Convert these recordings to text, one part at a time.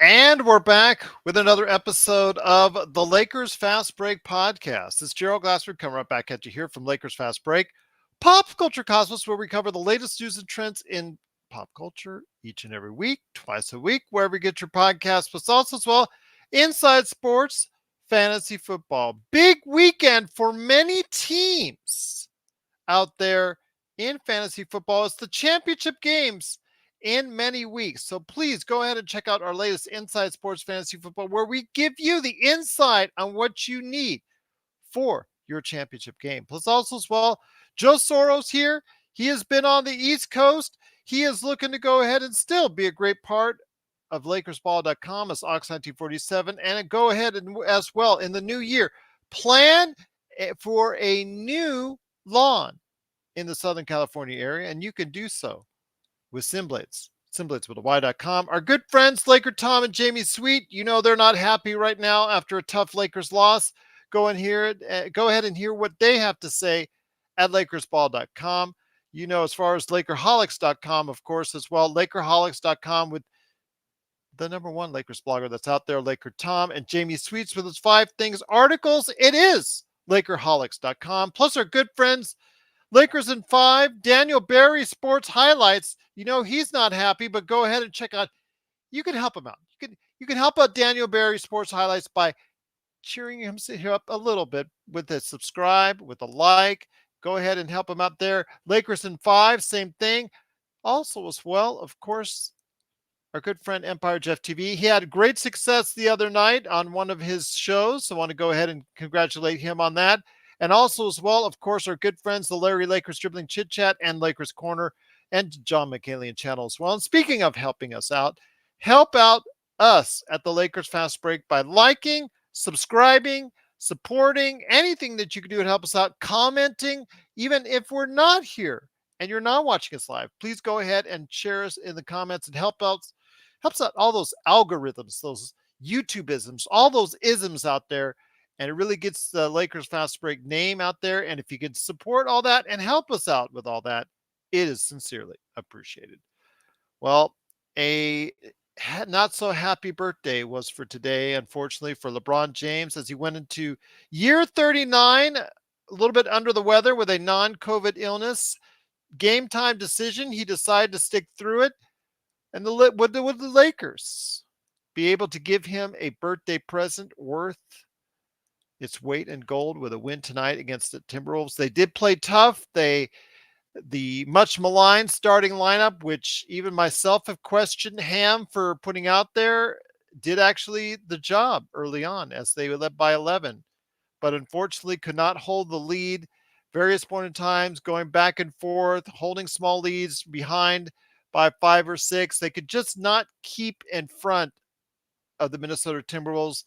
And we're back with another episode of the Lakers Fast Break podcast. It's Gerald Glassford coming right back at you here from Lakers Fast Break, Pop Culture Cosmos, where we cover the latest news and trends in pop culture each and every week, twice a week, wherever you get your podcast, but also as well inside sports, fantasy football. Big weekend for many teams out there in fantasy football. It's the championship games in many weeks. So please go ahead and check out our latest Inside Sports Fantasy Football, where we give you the insight on what you need for your championship game. Plus, also as well, Joe Soros here. He has been on the East Coast. He is looking to go ahead and still be a great part of LakersBall.com as Ox1947. And go ahead and as well in the new year, plan for a new lawn in the Southern California area, and you can do so with Simblades. Simblades with a Y.com. Our good friends, Laker Tom and Jamie Sweet, you know they're not happy right now after a tough Lakers loss. Go ahead and hear what they have to say at LakersBall.com. You know, as far as Lakerholics.com, of course, as well, Lakerholics.com with the number one Lakers blogger that's out there, Laker Tom, and Jamie Sweets with his 5 things articles. It is Lakerholics.com. Plus our good friends, Lakers in 5, Daniel Barry Sports Highlights. You know he's not happy, but go ahead and check out. You can help him out. You can help out Daniel Barry Sports Highlights by cheering him up a little bit with a subscribe, with a like. Go ahead and help him out there. Lakers in 5, same thing. Also as well, of course, our good friend Empire Jeff TV. He had great success the other night on one of his shows. So I want to go ahead and congratulate him on that. And also as well, of course, our good friends, the Larry Lakers Dribbling Chit Chat and Lakers Corner and John McCalian channel as well. And speaking of helping us out, help out us at the Lakers Fast Break by liking, subscribing, supporting, anything that you can do to help us out, commenting, even if we're not here and you're not watching us live, please go ahead and share us in the comments and helps out all those algorithms, those YouTube-isms, all those isms out there. And it really gets the Lakers Fast Break name out there. And if you can support all that and help us out with all that, it is sincerely appreciated. Well, a not so happy birthday was for today, unfortunately, for LeBron James as he went into year 39, a little bit under the weather with a non-COVID illness. Game time decision, he decided to stick through it. And would the Lakers be able to give him a birthday present worth its weight in gold with a win tonight against the Timberwolves? They did play tough. The much maligned starting lineup, which even myself have questioned Ham for putting out there, did actually the job early on as they were led by 11, but unfortunately could not hold the lead. Various point in times, going back and forth, holding small leads behind by 5 or 6. They could just not keep in front of the Minnesota Timberwolves,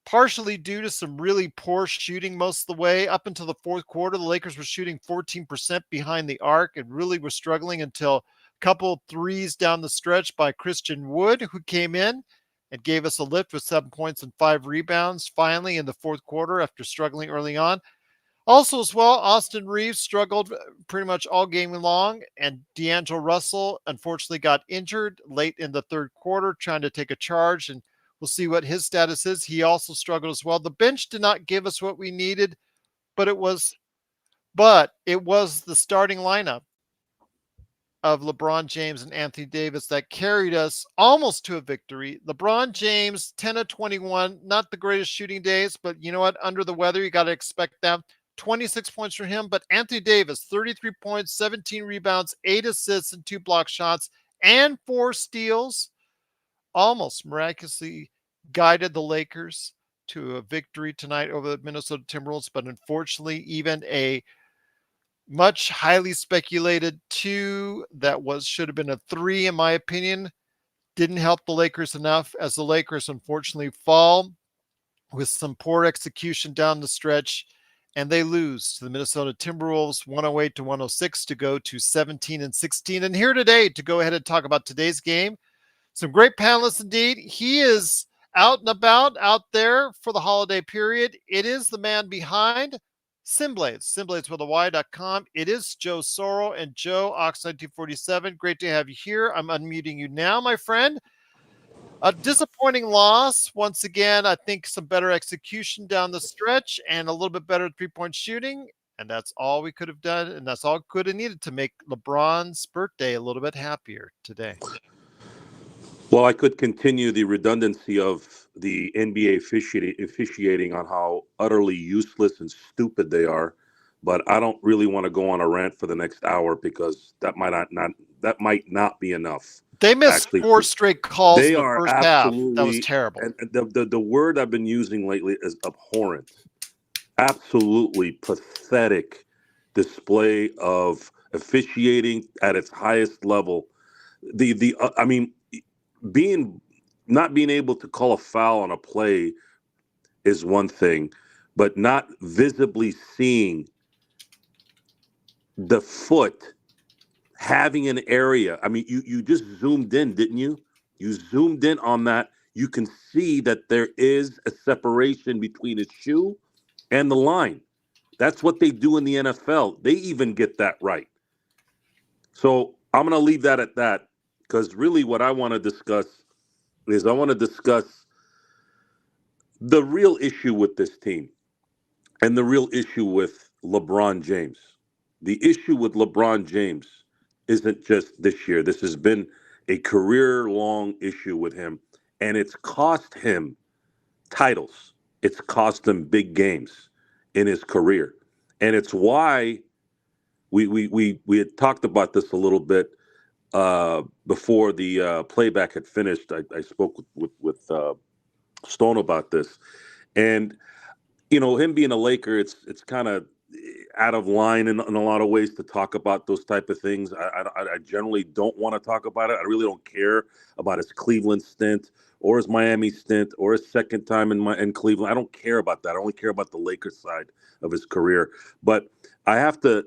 partially due to some really poor shooting most of the way. Up until the fourth quarter, the Lakers were shooting 14% behind the arc and really were struggling until a couple threes down the stretch by Christian Wood, who came in and gave us a lift with 7 points and 5 rebounds finally in the fourth quarter after struggling early on. Also as well, Austin Reeves struggled pretty much all game long, and D'Angelo Russell unfortunately got injured late in the third quarter trying to take a charge, and we'll see what his status is. He also struggled as well. The bench did not give us what we needed, but it was the starting lineup of LeBron James and Anthony Davis that carried us almost to a victory. LeBron James, 10 of 21, not the greatest shooting days, but you know what? Under the weather, you got to expect that. 26 points from him, but Anthony Davis, 33 points, 17 rebounds, 8 assists, and 2 block shots, and 4 steals, almost miraculously guided the Lakers to a victory tonight over the Minnesota Timberwolves. But unfortunately, even a much highly speculated 2 that should have been a 3, in my opinion, didn't help the Lakers enough, as the Lakers unfortunately fall with some poor execution down the stretch, and they lose to the Minnesota Timberwolves 108-106 to go to 17-16. And here today to go ahead and talk about today's game, some great panelists indeed. He is out and about out there for the holiday period. It is the man behind Simblades with a Y.com. It is Joe Soro and Joe Ox1947. Great to have you here. I'm unmuting you now, my friend. A disappointing loss. Once again, I think some better execution down the stretch and a little bit better three-point shooting. And that's all we could have done. And that's all could have needed to make LeBron's birthday a little bit happier today. Well, I could continue the redundancy of the NBA officiating on how utterly useless and stupid they are, but I don't really want to go on a rant for the next hour because that might not be enough. They missed Actually, 4 straight calls they in the are first half. That was absolutely, terrible. and the word I've been using lately is abhorrent. Absolutely pathetic display of officiating at its highest level. I mean, being not being able to call a foul on a play is one thing, but not visibly seeing the foot having an area. I mean, you just zoomed in, didn't you? You zoomed in on that. You can see that there is a separation between his shoe and the line. That's what they do in the NFL. They even get that right. So I'm going to leave that at that because really what I want to discuss is I want to discuss the real issue with this team and the real issue with LeBron James. The issue with LeBron James isn't just this year. This has been a career long issue with him, and it's cost him titles. It's cost him big games in his career. And it's why we had talked about this a little bit before the playback had finished. I spoke with Stone about this, and him being a Laker, it's kind of out of line in a lot of ways to talk about those type of things. I generally don't want to talk about it. I really don't care about his Cleveland stint or his Miami stint or his second time in Cleveland. I don't care about that. I only care about the Lakers side of his career. But I have to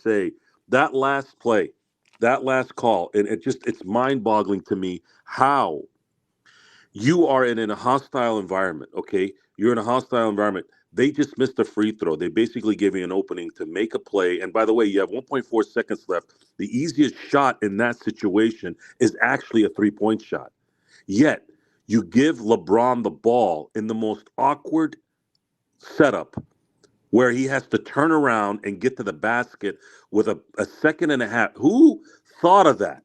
say that last play, that last call, and it's mind-boggling to me how you are in a hostile environment, okay? You're in a hostile environment. They just missed a free throw. They basically gave you an opening to make a play. And by the way, you have 1.4 seconds left. The easiest shot in that situation is actually a three-point shot. Yet, you give LeBron the ball in the most awkward setup where he has to turn around and get to the basket with a second and a half. Who thought of that?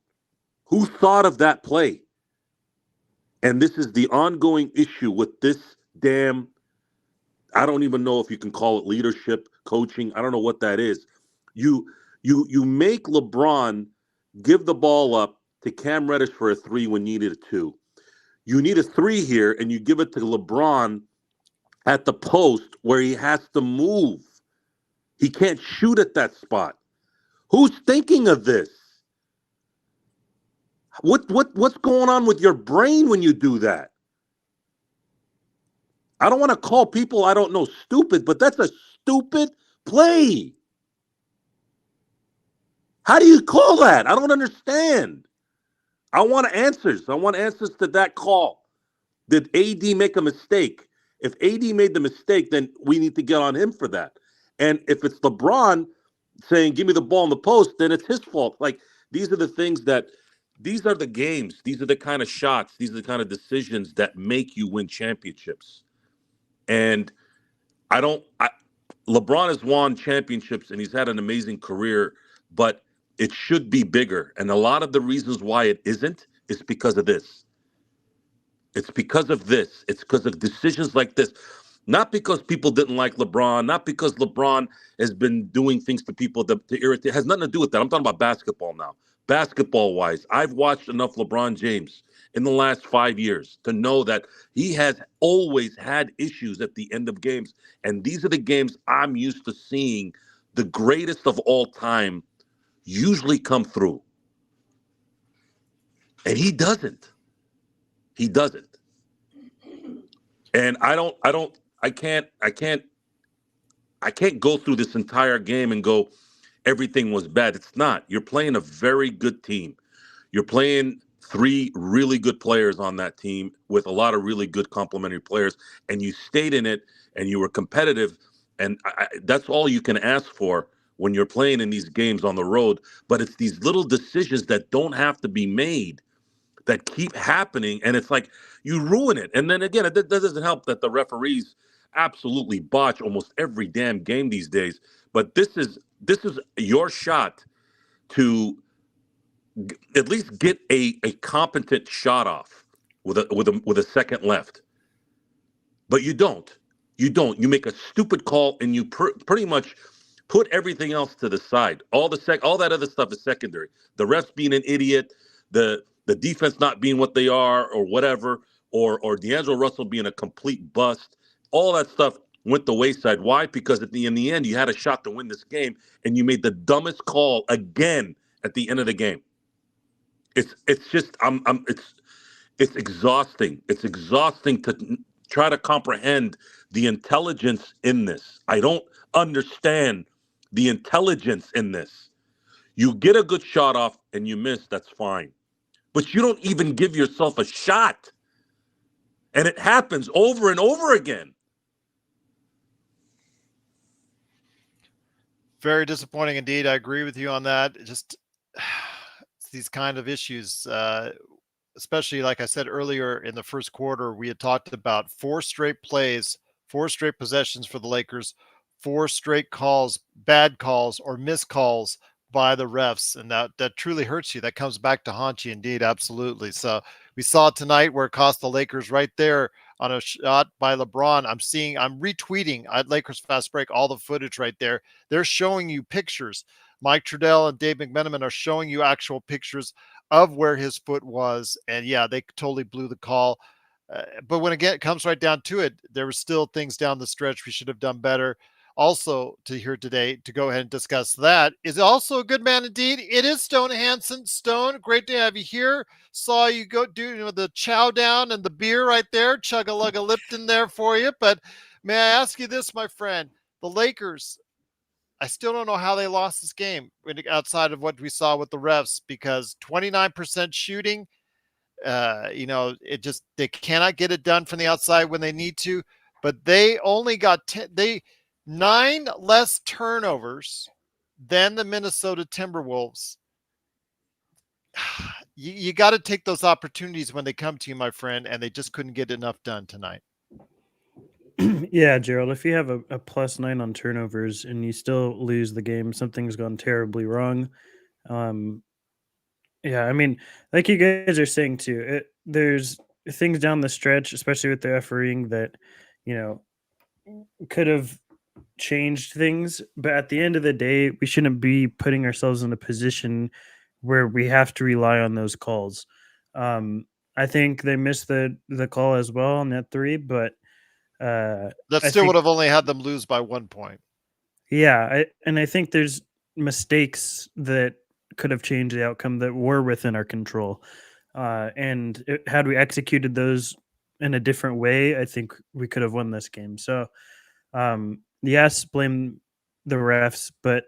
Who thought of that play? And this is the ongoing issue with this damn, I don't even know if you can call it leadership, coaching. I don't know what that is. You make LeBron give the ball up to Cam Reddish for a three when needed a two. You need a three here, and you give it to LeBron at the post where he has to move. He can't shoot at that spot. Who's thinking of this? What's going on with your brain when you do that? I don't want to call people I don't know stupid, but that's a stupid play. How do you call that? I don't understand. I want answers. I want answers to that call. Did AD make a mistake? If AD made the mistake, then we need to get on him for that. And if it's LeBron saying, give me the ball in the post, then it's his fault. Like, these are the things that, these are the games. These are the kind of shots. These are the kind of decisions that make you win championships. And LeBron has won championships and he's had an amazing career, but it should be bigger. And a lot of the reasons why it isn't is because of this. It's because of this. It's because of decisions like this. Not because people didn't like LeBron, not because LeBron has been doing things to people to irritate. It has nothing to do with that. I'm talking about basketball now. Basketball-wise, I've watched enough LeBron James in the last 5 years to know that he has always had issues at the end of games. And these are the games I'm used to seeing the greatest of all time usually come through. And he doesn't. He doesn't. And I can't go through this entire game and go, everything was bad. It's not. You're playing a very good team. You're playing three really good players on that team with a lot of really good complementary players, and you stayed in it and you were competitive. And that's all you can ask for when you're playing in these games on the road. But it's these little decisions that don't have to be made that keep happening, and it's like you ruin it. And then again, that doesn't help that the referees absolutely botch almost every damn game these days. But this is your shot to at least get a competent shot off with a second left. But you don't. You don't. You make a stupid call and you pretty much put everything else to the side. All that other stuff is secondary. The refs being an idiot, the defense not being what they are, or whatever, or D'Angelo Russell being a complete bust. All that stuff went the wayside. Why? Because in the end, you had a shot to win this game, and you made the dumbest call again at the end of the game. It's just it's exhausting. It's exhausting to try to comprehend the intelligence in this. I don't understand the intelligence in this. You get a good shot off and you miss, that's fine. But you don't even give yourself a shot. And it happens over and over again. Very disappointing indeed. I agree with you on that. Just these kind of issues, especially like I said earlier in the first quarter, we had talked about 4 straight plays, 4 straight possessions for the Lakers, 4 straight calls, bad calls or missed calls by the refs, and that truly hurts you. That comes back to haunt you indeed, absolutely. So we saw tonight where it cost the Lakers right there on a shot by LeBron. I'm retweeting at Lakers Fast Break all the footage right there. They're showing you pictures. Mike Trudell and Dave McMenamin are showing you actual pictures of where his foot was. And yeah, they totally blew the call. But when again, it comes right down to it, there were still things down the stretch we should have done better. Also, to hear today, to go ahead and discuss that, is also a good man indeed. It is Stone Hansen. Stone, great to have you here. Saw you go do the chow down and the beer right there, chug a lug a Lipton there for you. But may I ask you this, my friend? The Lakers, I still don't know how they lost this game outside of what we saw with the refs, because 29% shooting, they cannot get it done from the outside when they need to, but they only got 9 less turnovers than the Minnesota Timberwolves. You got to take those opportunities when they come to you, my friend, and they just couldn't get enough done tonight. Yeah, Gerald, if you have a +9 on turnovers and you still lose the game, something's gone terribly wrong. Yeah, I mean, like you guys are saying too, there's things down the stretch, especially with the refereeing, that you know could have changed things. But at the end of the day, we shouldn't be putting ourselves in a position where we have to rely on those calls. I think they missed the call as well on that 3, but That I still would think, have only had them lose by 1 point. yeah, I think there's mistakes that could have changed the outcome that were within our control. And had we executed those in a different way, I think we could have won this game. So, yes, blame the refs, but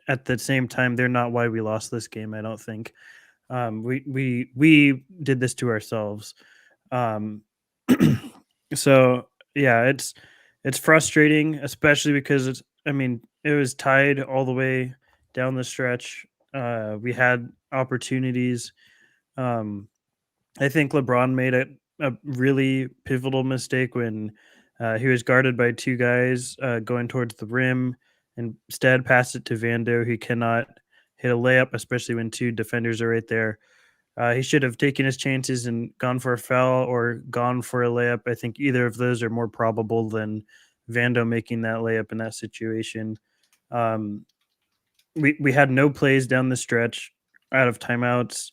at the same time, they're not why we lost this game. I don't think. We did this to ourselves. Um, so yeah, it's frustrating, especially because it was tied all the way down the stretch. We had opportunities. Um, I think LeBron made a really pivotal mistake when he was guarded by 2 guys going towards the rim, and instead passed it to Vando. He cannot hit a layup, especially when 2 defenders are right there. He should have taken his chances and gone for a foul or gone for a layup. I think either of those are more probable than Vando making that layup in that situation. Um, we had no plays down the stretch out of timeouts.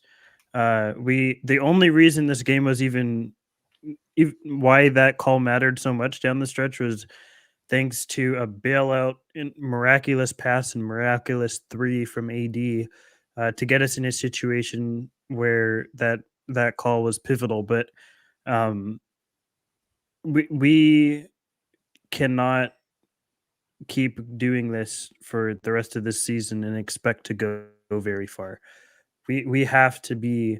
The only reason this game was even why that call mattered so much down the stretch was thanks to a bailout, miraculous pass and miraculous 3 from AD to get us in a situation where that call was pivotal. But um, we cannot keep doing this for the rest of this season and expect to go very far. We have to be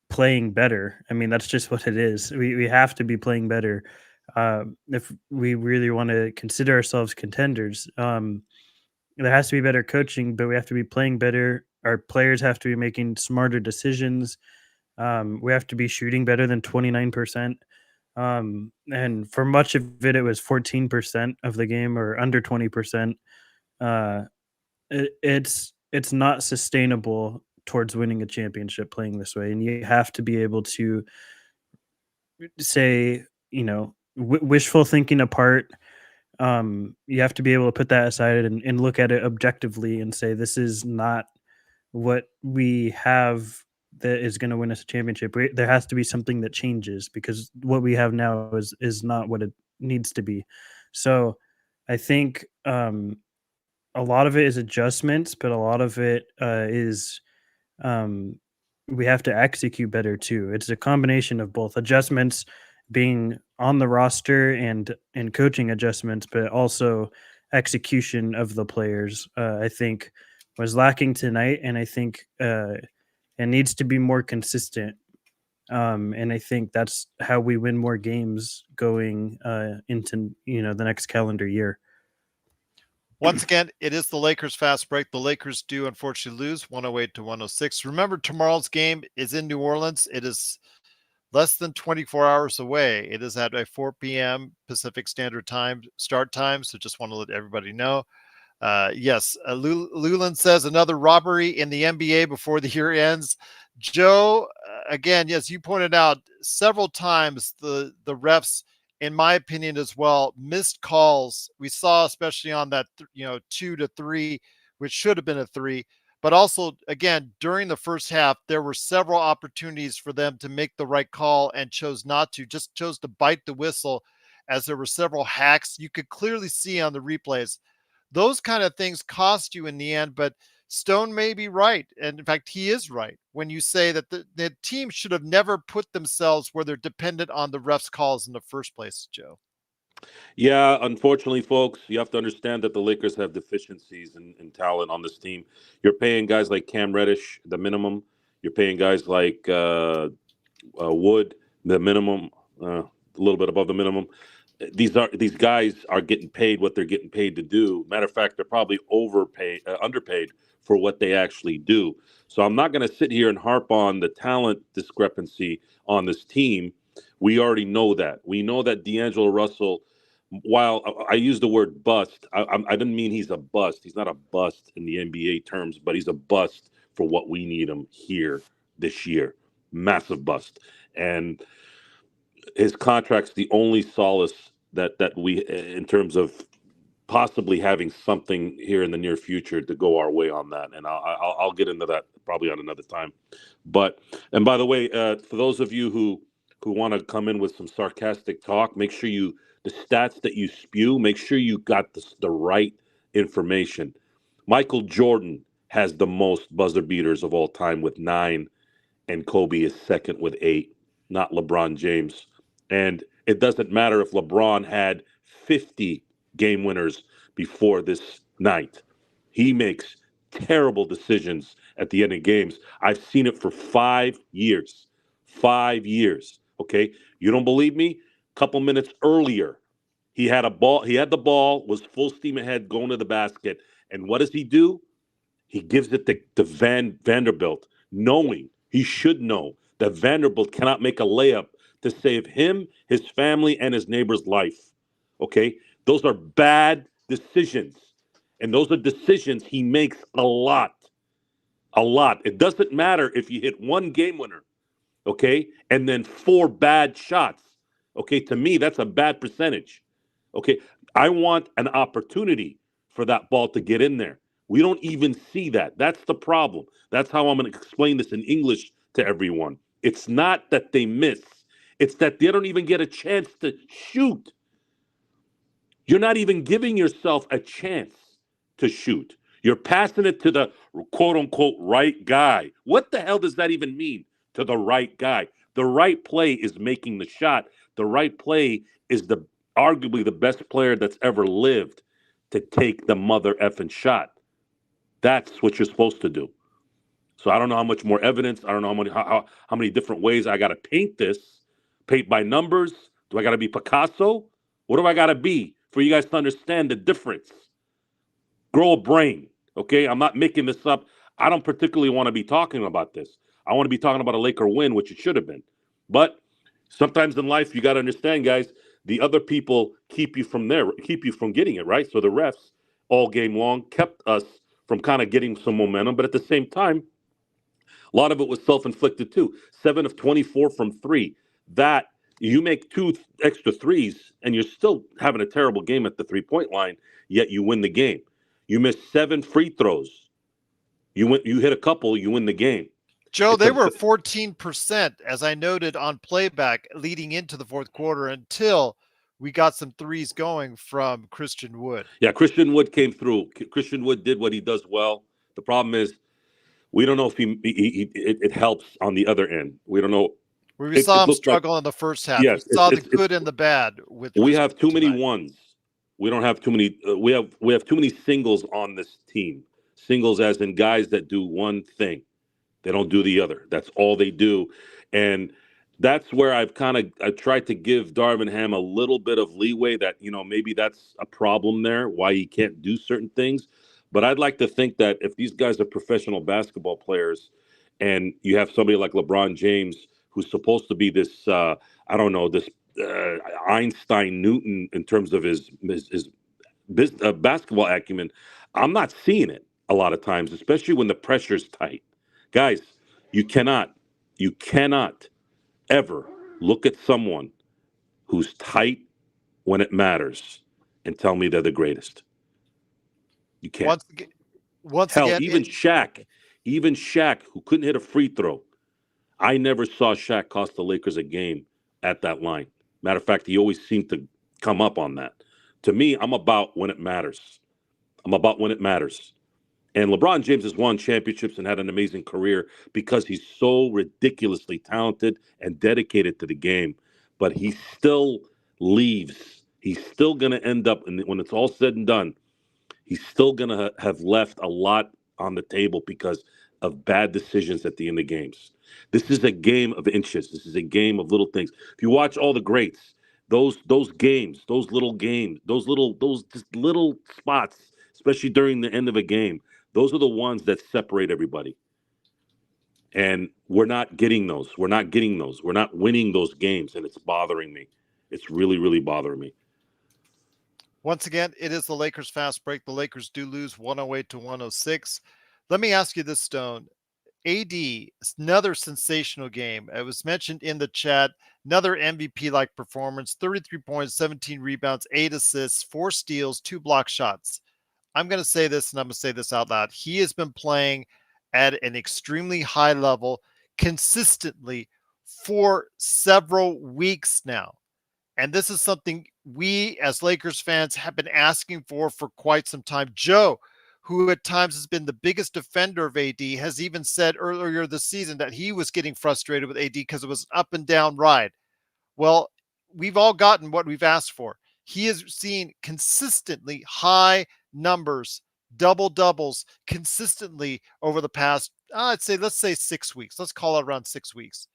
playing better. I mean, that's just what it is. We have to be playing better if we really want to consider ourselves contenders. There has to be better coaching, but we have to be playing better. Our players have to be making smarter decisions. We have to be shooting better than 29%. And for much of it, it was 14% of the game or under 20%. It's not sustainable towards winning a championship playing this way. And you have to be able to say, wishful thinking apart. You have to be able to put that aside and look at it objectively and say, this is not what we have that is going to win us a championship. There has to be something that changes because what we have now is not what it needs to be. So I think a lot of it is adjustments, but a lot of it is we have to execute better too. It's a combination of both adjustments being on the roster and coaching adjustments, but also execution of the players. I think was lacking tonight, and I think it needs to be more consistent. And I think that's how we win more games going into the next calendar year. Once again, it is the Lakers fast break. The Lakers do unfortunately lose 108-106. Remember, tomorrow's game is in New Orleans. It is less than 24 hours away. It is at a 4 p.m. Pacific Standard Time start time. So just want to let everybody know. Yes, Luland says another robbery in the NBA before the year ends. Joe, again, yes, you pointed out several times the refs, in my opinion as well, missed calls. We saw especially on that 2 to 3, which should have been a 3. But also, again, during the first half, there were several opportunities for them to make the right call and chose not to, just chose to bite the whistle as there were several hacks. You could clearly see on the replays. Those kind of things cost you in the end, but Stone may be right. And in fact, he is right when you say that the team should have never put themselves where they're dependent on the refs' calls in the first place, Joe. Yeah, unfortunately, folks, you have to understand that the Lakers have deficiencies in talent on this team. You're paying guys like Cam Reddish the minimum. You're paying guys like Wood the minimum, a little bit above the minimum. These guys are getting paid what they're getting paid to do. Matter of fact, they're probably underpaid for what they actually do. So I'm not going to sit here and harp on the talent discrepancy on this team. We already know that. We know that D'Angelo Russell, while I use the word bust, I didn't mean he's a bust. He's not a bust in the NBA terms, but he's a bust for what we need him here this year. Massive bust. And his contract's the only solace that we, in terms of possibly having something here in the near future to go our way on that. And I'll get into that probably on another time. And by the way, for those of you who want to come in with some sarcastic talk, make sure the stats that you spew, make sure you got the right information. Michael Jordan has the most buzzer beaters of all time with 9, and Kobe is second with 8, not LeBron James. And it doesn't matter if LeBron had 50 game winners before this night. He makes terrible decisions at the end of games. I've seen it for 5 years. 5 years. Okay. You don't believe me? A couple minutes earlier, he had the ball, was full steam ahead, going to the basket. And what does he do? He gives it to Vanderbilt, knowing he should know that Vanderbilt cannot make a layup to save him, his family, and his neighbor's life. Okay? Those are bad decisions. And those are decisions he makes a lot. A lot. It doesn't matter if you hit one game winner, okay, and then 4 bad shots. Okay, to me, that's a bad percentage. Okay, I want an opportunity for that ball to get in there. We don't even see that. That's the problem. That's how I'm going to explain this in English to everyone. It's not that they miss. It's that they don't even get a chance to shoot. You're not even giving yourself a chance to shoot. You're passing it to the quote-unquote right guy. What the hell does that even mean, to the right guy? The right play is making the shot. The right play is arguably the best player that's ever lived to take the mother effing shot. That's what you're supposed to do. So I don't know how much more evidence. I don't know how many different ways I got to paint this. Paint by numbers? Do I got to be Picasso? What do I got to be for you guys to understand the difference? Grow a brain, okay? I'm not making this up. I don't particularly want to be talking about this. I want to be talking about a Laker win, which it should have been. But sometimes in life, you got to understand, guys, the other people keep you from getting it, right? So the refs all game long kept us from kind of getting some momentum. But at the same time, a lot of it was self-inflicted too. 7 of 24 from 3. That you make 2 extra threes and you're still having a terrible game at the 3-point line, yet you win the game. You missed 7 free throws. You hit a couple, you win the game. Joe, they were 14%, as I noted on playback, leading into the fourth quarter until we got some threes going from Christian Wood. Yeah, Christian Wood came through. Christian Wood did what he does well. The problem is we don't know if it helps on the other end. We don't know. We saw him struggle in the first half. Yes, we saw the good and the bad. We have too many ones. We don't have too many. We have too many singles on this team. Singles as in guys that do one thing. They don't do the other. That's all they do. And that's where I've tried to give Darvin Ham a little bit of leeway that, maybe that's a problem there, why he can't do certain things. But I'd like to think that if these guys are professional basketball players and you have somebody like LeBron James, who's supposed to be this, Einstein Newton in terms of his basketball acumen, I'm not seeing it a lot of times, especially when the pressure's tight. Guys, you cannot ever look at someone who's tight when it matters and tell me they're the greatest. You can't. Once Hell, again, even Shaq, who couldn't hit a free throw, I never saw Shaq cost the Lakers a game at that line. Matter of fact, he always seemed to come up on that. To me, I'm about when it matters. And LeBron James has won championships and had an amazing career because he's so ridiculously talented and dedicated to the game. But he still leaves. He's still going to end up, and when it's all said and done, he's still going to have left a lot on the table because of bad decisions at the end of games. This is a game of inches. This is a game of little things. If you watch all the greats, those games, those just little spots, especially during the end of a game, those are the ones that separate everybody. And we're not getting those. We're not winning those games, and it's bothering me. It's really, really bothering me. Once again, it is the Lakers fast break. The Lakers do lose 108-106. Let me ask you this, Stone. AD, another sensational game. It was mentioned in the chat. Another MVP-like performance. 33 points, 17 rebounds, 8 assists, 4 steals, 2 block shots. I'm going to say this, and I'm going to say this out loud. He has been playing at an extremely high level consistently for several weeks now. And this is something we as Lakers fans have been asking for quite some time. Joe, who at times has been the biggest defender of AD, has even said earlier this season that he was getting frustrated with AD because it was an up and down ride. Well, we've all gotten what we've asked for. He is seeing consistently high numbers, double-doubles consistently over the past, let's say 6 weeks. Let's call it around 6 weeks.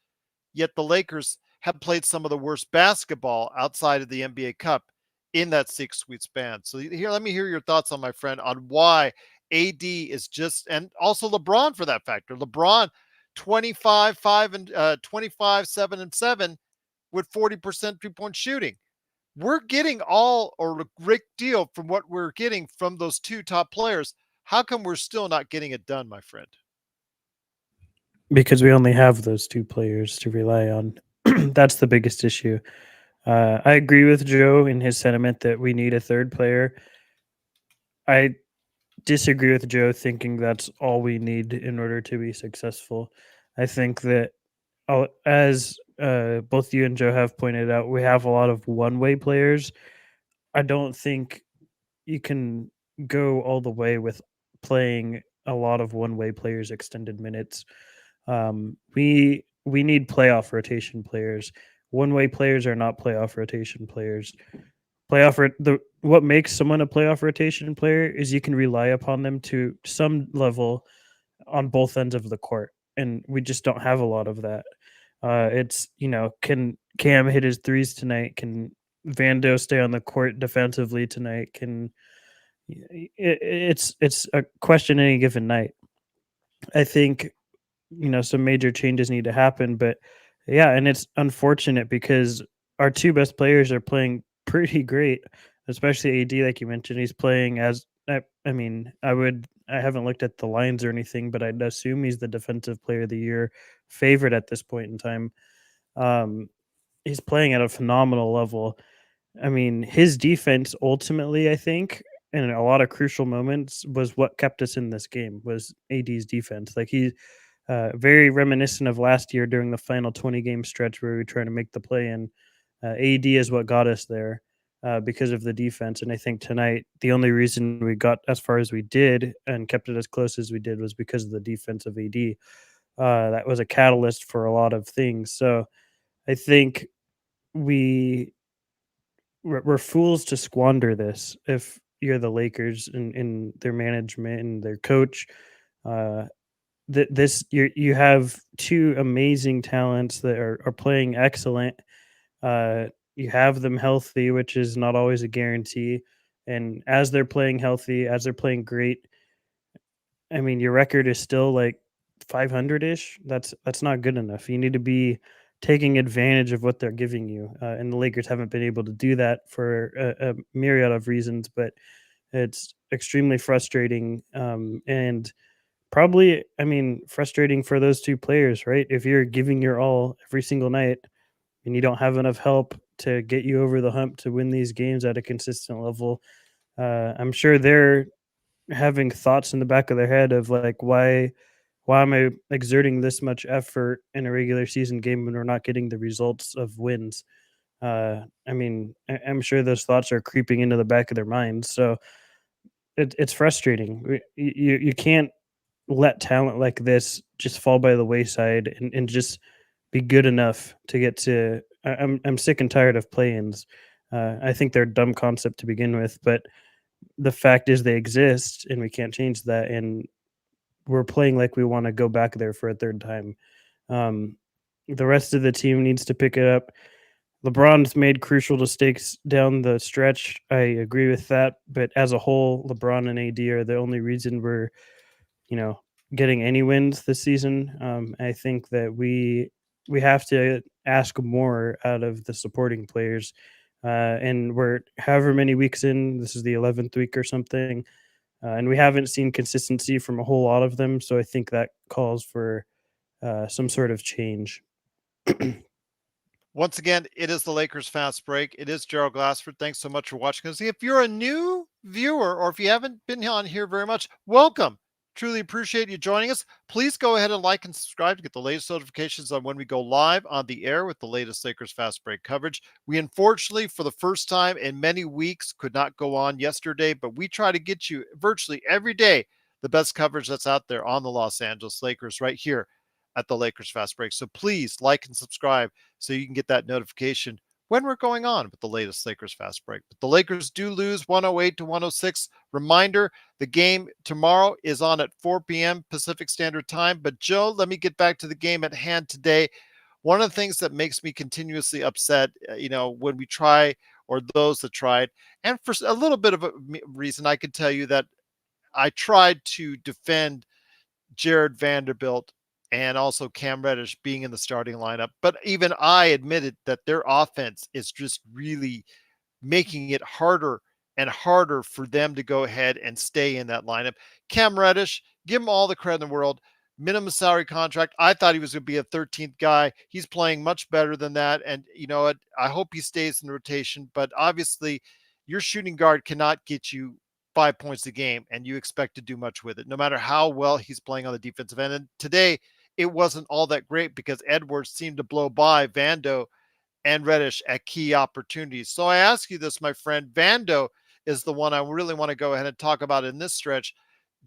Yet the Lakers have played some of the worst basketball outside of the NBA Cup in that 6-week span. So here, let me hear your thoughts on my friend on why AD is just, and also LeBron for that factor. LeBron 25, 7 and 7 with 40% 3-point shooting. We're getting all or a great deal from what we're getting from those two top players. How come we're still not getting it done, my friend? Because we only have those two players to rely on. That's the biggest issue. I agree with Joe in his sentiment that we need a third player. I disagree with Joe thinking that's all we need in order to be successful. I think that, as both you and Joe have pointed out, we have a lot of one-way players. I don't think you can go all the way with playing a lot of one-way players extended minutes. We need playoff rotation players. One-way players are not playoff rotation players. What makes someone a playoff rotation player is you can rely upon them to some level on both ends of the court, and we just don't have a lot of that. It's, can Cam hit his threes tonight? Can Vando stay on the court defensively tonight? It's a question any given night. I think some major changes need to happen. But yeah, and it's unfortunate because our two best players are playing pretty great, especially AD, like you mentioned. He's playing as I mean, I haven't looked at the lines or anything, but I'd assume he's the defensive player of the year favorite at this point in time. Um, he's playing at a phenomenal level. I mean, his defense ultimately, I think, in a lot of crucial moments, was what kept us in this game. Was AD's defense? Like he, very reminiscent of last year during the final 20-game stretch where we were trying to make the play in. AD is what got us there because of the defense, and I think tonight the only reason we got as far as we did and kept it as close as we did was because of the defense of AD. That was a catalyst for a lot of things. So I think we we're fools to squander this if you're the Lakers and their management and their coach. Uh, this you have two amazing talents that are playing excellent. You have them healthy, which is not always a guarantee. And as they're playing healthy, as they're playing great, I mean, your record is still like 500 ish. That's not good enough. You need to be taking advantage of what they're giving you, and the Lakers haven't been able to do that for a myriad of reasons. But it's extremely frustrating, and probably, I mean, frustrating for those two players, right? If you're giving your all every single night and you don't have enough help to get you over the hump to win these games at a consistent level, I'm sure they're having thoughts in the back of their head of like, why am I exerting this much effort in a regular season game when we're not getting the results of wins? I mean, I'm sure those thoughts are creeping into the back of their minds. So it's frustrating. You can't let talent like this just fall by the wayside and just be good enough to get to. I'm sick and tired of play-ins. I think they're a dumb concept to begin with, but the fact is they exist and we can't change that. And we're playing like we want to go back there for a third time. Um, the rest of the team needs to pick it up. LeBron's made crucial mistakes down the stretch. I agree with that, but as a whole, LeBron and AD are the only reason we're, you know, getting any wins this season. I think that we have to ask more out of the supporting players, and we're however many weeks in. This is the 11th week or something, and we haven't seen consistency from a whole lot of them. So I think that calls for some sort of change. Once again, it is the Lakers Fast Break. It is Gerald Glassford. Thanks so much for watching us. If you're a new viewer or if you haven't been on here very much, welcome. Truly appreciate you joining us. Please go ahead and like and subscribe to get the latest notifications on when we go live on the air with the latest Lakers Fast Break coverage. We unfortunately, for the first time in many weeks, could not go on yesterday, but we try to get you virtually every day the best coverage that's out there on the Los Angeles Lakers right here at the Lakers Fast Break. So please like and subscribe so you can get that notification when we're going on with the latest Lakers Fast Break. But the Lakers do lose 108 to 106. Reminder, the game tomorrow is on at 4 p.m. Pacific Standard Time. But Joe, let me get back to the game at hand today. One of the things that makes me continuously upset, when we try, or those that tried, and for a little bit of a reason, I could tell you that I tried to defend Jared Vanderbilt and also Cam Reddish being in the starting lineup. But even I admitted that their offense is just really making it harder and harder for them to go ahead and stay in that lineup. Cam Reddish, give him all the credit in the world. Minimum salary contract. I thought he was going to be a 13th guy. He's playing much better than that. And you know what? I hope he stays in the rotation. But obviously, your shooting guard cannot get you 5 points a game and you expect to do much with it, no matter how well he's playing on the defensive end. And today, it wasn't all that great because Edwards seemed to blow by Vando and Reddish at key opportunities. So I ask you this, my friend. Vando is the one I really want to go ahead and talk about in this stretch.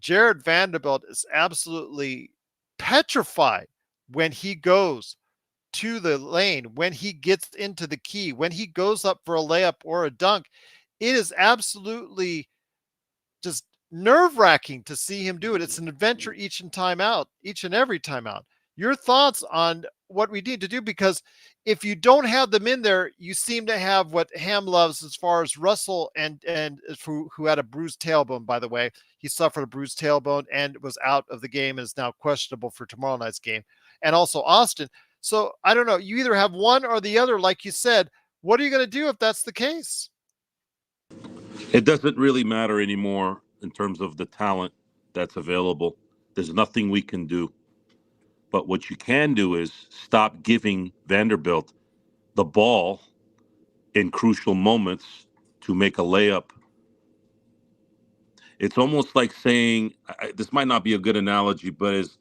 Jared Vanderbilt is absolutely petrified when he goes to the lane, when he gets into the key, when he goes up for a layup or a dunk. It is absolutely just nerve-wracking to see him do it. It's an adventure each and every time out. Your thoughts on what we need to do, because if you don't have them in there, you seem to have what Ham loves as far as Russell and who had a bruised tailbone, by the way. He suffered a bruised tailbone and was out of the game and is now questionable for tomorrow night's game. And also Austin. So I don't know. You either have one or the other, like you said. What are you going to do if that's the case? It doesn't really matter anymore in terms of the talent that's available. There's nothing we can do. But what you can do is stop giving Vanderbilt the ball in crucial moments to make a layup. It's almost like saying, this might not be a good analogy, but is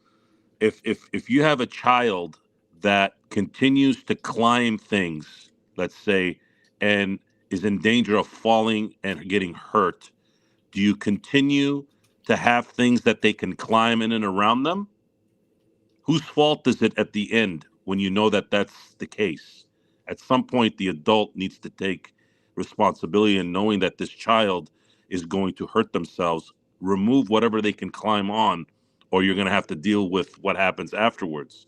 if you have a child that continues to climb things, let's say, and is in danger of falling and getting hurt, do you continue to have things that they can climb in and around them? Whose fault is it at the end when you know that that's the case? At some point, the adult needs to take responsibility in knowing that this child is going to hurt themselves. Remove whatever they can climb on, or you're going to have to deal with what happens afterwards.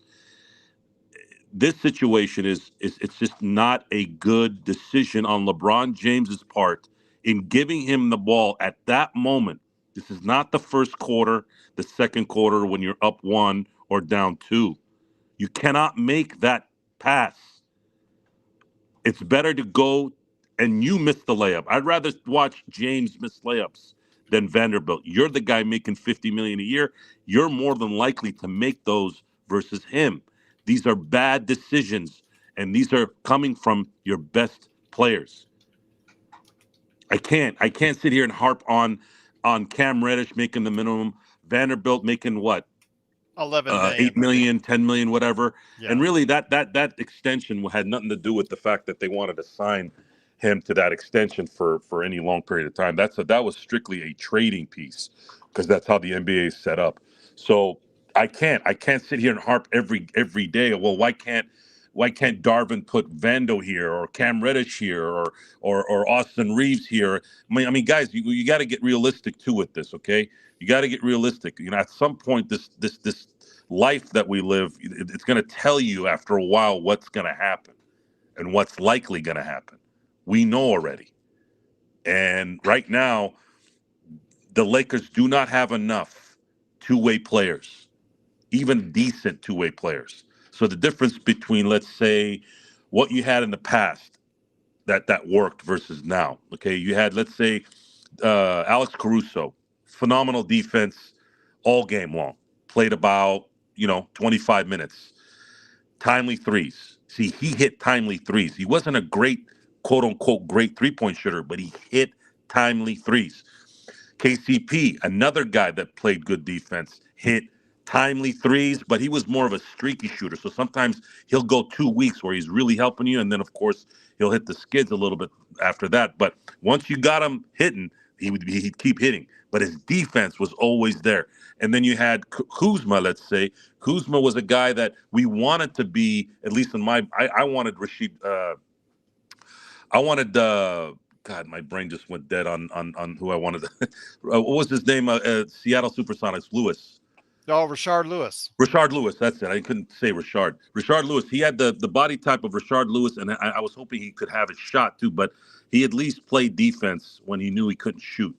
This situation is it's just not a good decision on LeBron James's part in giving him the ball at that moment. This is not the first quarter, the second quarter when you're up 1 or down 2. You cannot make that pass. It's better to go and you miss the layup. I'd rather watch James miss layups than Vanderbilt. You're the guy making $50 million a year. You're more than likely to make those versus him. These are bad decisions, and these are coming from your best players. I can't sit here and harp on Cam Reddish making the minimum, Vanderbilt making what? 11 million. 8 million, 10 million, whatever. Yeah. And really that extension had nothing to do with the fact that they wanted to sign him to that extension for any long period of time. That was strictly a trading piece because that's how the NBA is set up. So I can't sit here and harp every day. Well, why can't Darvin put Vando here or Cam Reddish here or Austin Reeves here? I mean, guys, you got to get realistic too with this, okay? You got to get realistic. You know, at some point, this life that we live, it's going to tell you after a while what's going to happen and what's likely going to happen. We know already. And right now, the Lakers do not have enough two-way players, even decent two-way players. So the difference between, let's say, what you had in the past that worked versus now, okay? You had, let's say, Alex Caruso, phenomenal defense all game long, played about 25 minutes. Timely threes. See, he hit timely threes. He wasn't a great, quote unquote, great 3-point shooter, but he hit timely threes. KCP, another guy that played good defense, hit timely threes, but he was more of a streaky shooter. So sometimes he'll go 2 weeks where he's really helping you, and then of course he'll hit the skids a little bit after that. But once you got him hitting, he'd keep hitting. But his defense was always there. And then you had Kuzma, let's say. Kuzma was a guy that we wanted to be, at least in my, I wanted Rashid, God, my brain just went dead on who I wanted. What was his name? Seattle Supersonics, Lewis. Oh, Rashard Lewis. Rashard Lewis, that's it. I couldn't say Rashard. Rashard Lewis, he had the body type of Rashard Lewis, and I was hoping he could have his shot too, but he at least played defense when he knew he couldn't shoot.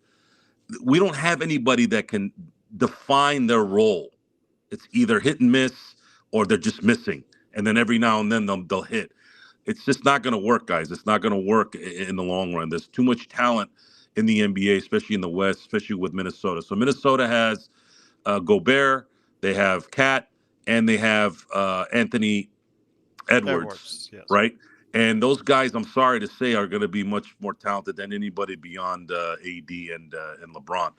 We don't have anybody that can define their role. It's either hit and miss or they're just missing. And then every now and then they'll hit. It's just not going to work, guys. It's not going to work in the long run. There's too much talent in the NBA, especially in the West, especially with Minnesota. So Minnesota has Gobert, they have Cat, and they have Anthony Edwards, yes. Right? And those guys, I'm sorry to say, are going to be much more talented than anybody beyond AD and LeBron.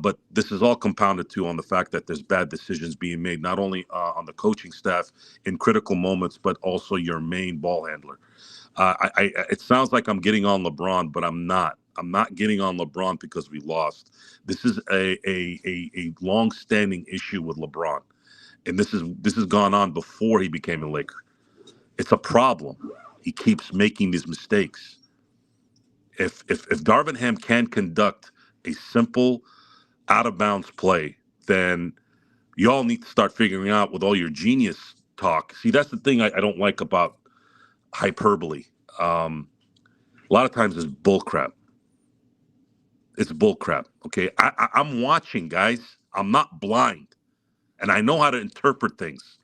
But this is all compounded too on the fact that there's bad decisions being made, not only on the coaching staff in critical moments, but also your main ball handler. It sounds like I'm getting on LeBron, but I'm not. I'm not getting on LeBron because we lost. This is a long-standing issue with LeBron, and this has gone on before he became a Laker. It's a problem. He keeps making these mistakes. If Darvin Ham can conduct a simple out of bounds play, then y'all need to start figuring out with all your genius talk. See, that's the thing I don't like about hyperbole. A lot of times it's bullcrap. It's bullcrap. Okay, I'm watching, guys. I'm not blind, and I know how to interpret things.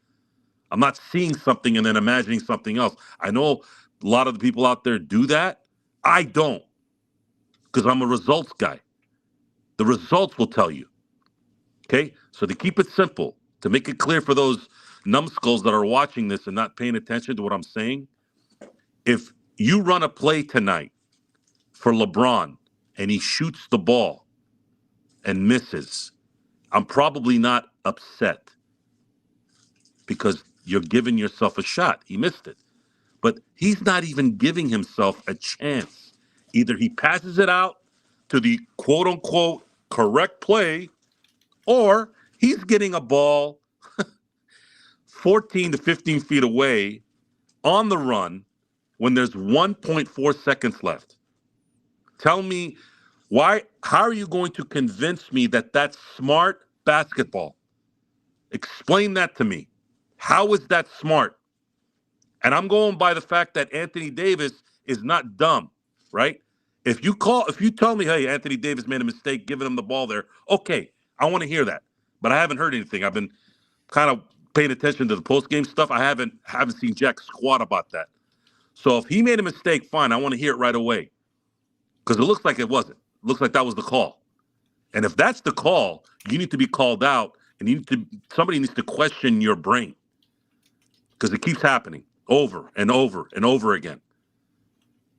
I'm not seeing something and then imagining something else. I know a lot of the people out there do that. I don't, because I'm a results guy. The results will tell you. Okay, so to keep it simple, to make it clear for those numbskulls that are watching this and not paying attention to what I'm saying, if you run a play tonight for LeBron and he shoots the ball and misses, I'm probably not upset because you're giving yourself a shot. He missed it. But he's not even giving himself a chance. Either he passes it out to the quote unquote correct play, or he's getting a ball 14 to 15 feet away on the run when there's 1.4 seconds left. Tell me how are you going to convince me that that's smart basketball? Explain that to me. How is that smart? And I'm going by the fact that Anthony Davis is not dumb, right? If you tell me, hey, Anthony Davis made a mistake giving him the ball there, okay, I want to hear that. But I haven't heard anything. I've been kind of paying attention to the post-game stuff. I haven't seen jack squat about that. So if he made a mistake, fine, I want to hear it right away. Because it looks like it wasn't. It looks like that was the call. And if that's the call, you need to be called out, and somebody needs to question your brain. Because it keeps happening over and over and over again.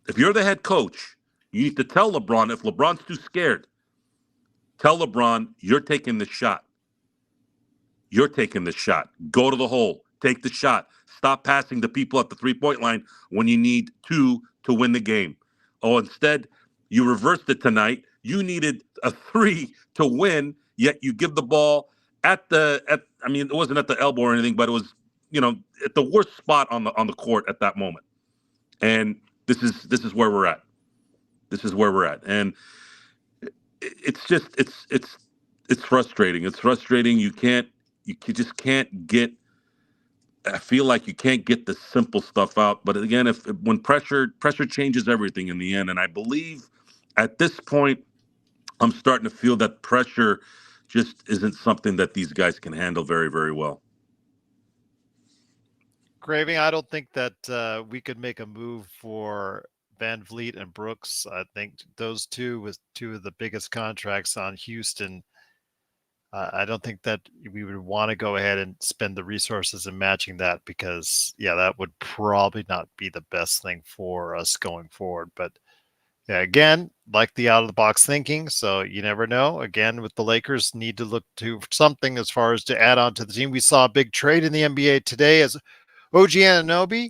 If you're the head coach, you need to tell LeBron, if LeBron's too scared, tell LeBron, you're taking the shot. You're taking the shot. Go to the hole. Take the shot. Stop passing to people at the three-point line when you need to win the game. Oh, instead, you reversed it tonight. You needed a 3 to win, yet you give the ball it wasn't at the elbow or anything, but it was, at the worst spot on the court at that moment. And this is where we're at. This is where we're at. And it's just it's frustrating. It's frustrating. You just can't get, I feel like you can't get the simple stuff out. But again, when pressure changes everything in the end. And I believe at this point, I'm starting to feel that pressure just isn't something that these guys can handle very, very well. Graving, I don't think that we could make a move for Van Vliet and Brooks. I think those two with two of the biggest contracts on Houston. I don't think that we would want to go ahead and spend the resources in matching that because, that would probably not be the best thing for us going forward. But yeah, again, like the out-of-the-box thinking, so you never know. Again, with the Lakers, need to look to something as far as to add on to the team. We saw a big trade in the NBA today as OG Anunoby,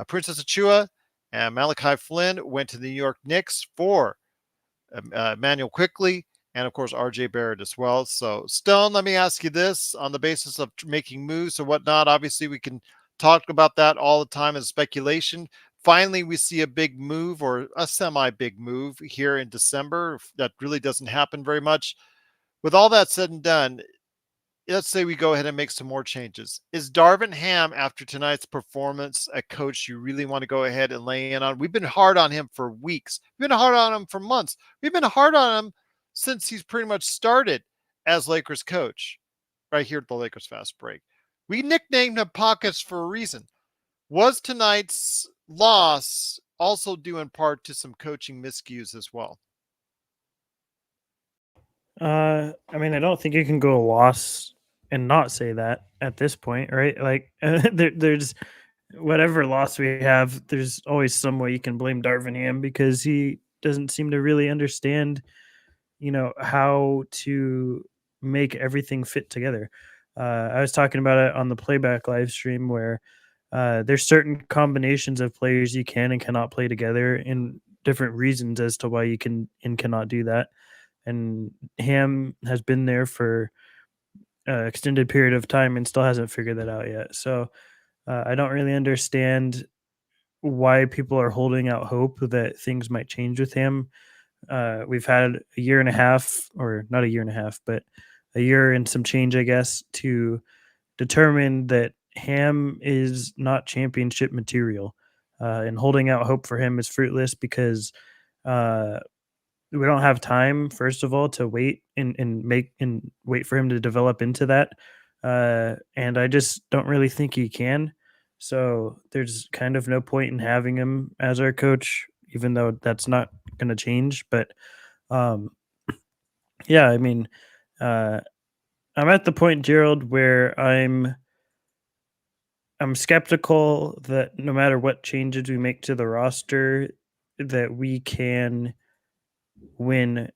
Princess Achua, and Malachi Flynn went to the New York Knicks for Emmanuel Quickley and, of course, R.J. Barrett as well. So, Stone, let me ask you this on the basis of making moves or whatnot. Obviously, we can talk about that all the time as speculation. Finally, we see a big move or a semi-big move here in December. That really doesn't happen very much. With all that said and done, let's say we go ahead and make some more changes. Is Darvin Ham, after tonight's performance, a coach you really want to go ahead and lay in on? We've been hard on him for weeks. We've been hard on him for months. We've been hard on him since he's pretty much started as Lakers coach right here at the Lakers Fast Break. We nicknamed him Pockets for a reason. Was tonight's loss also due in part to some coaching miscues as well? I don't think you can go a loss and not say that at this point, right? Like, there's whatever loss we have, there's always some way you can blame Darvin Ham because he doesn't seem to really understand, how to make everything fit together. I was talking about it on the playback live stream where there's certain combinations of players you can and cannot play together in different reasons as to why you can and cannot do that. And Ham has been there for an extended period of time and still hasn't figured that out yet. So I don't really understand why people are holding out hope that things might change with him. We've had a year and a half, or not a year and a half, but a year and some change, I guess, to determine that Ham is not championship material. and holding out hope for him is fruitless because we don't have time, first of all, to wait and wait for him to develop into that. And I just don't really think he can. So there's kind of no point in having him as our coach, even though that's not going to change. But yeah, I mean, I'm at the point, Gerald, where I'm skeptical that no matter what changes we make to the roster, that we can win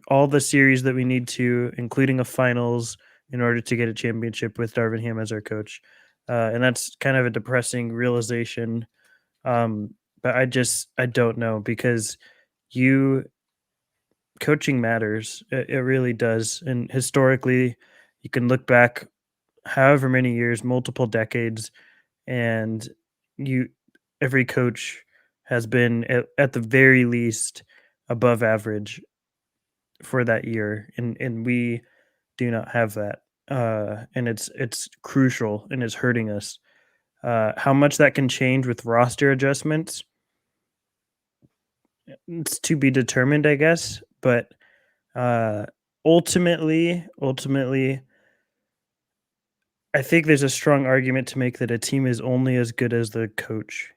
all the series that we need to, including a finals, in order to get a championship with Darvin Ham as our coach. And that's kind of a depressing realization. But I don't know, because coaching matters. It really does. And historically, you can look back however many years, multiple decades, and every coach has been at the very least above average for that year, and we do not have that, and it's crucial and it's hurting us. How much that can change with roster adjustments, it's to be determined, I guess. But ultimately, I think there's a strong argument to make that a team is only as good as the coach.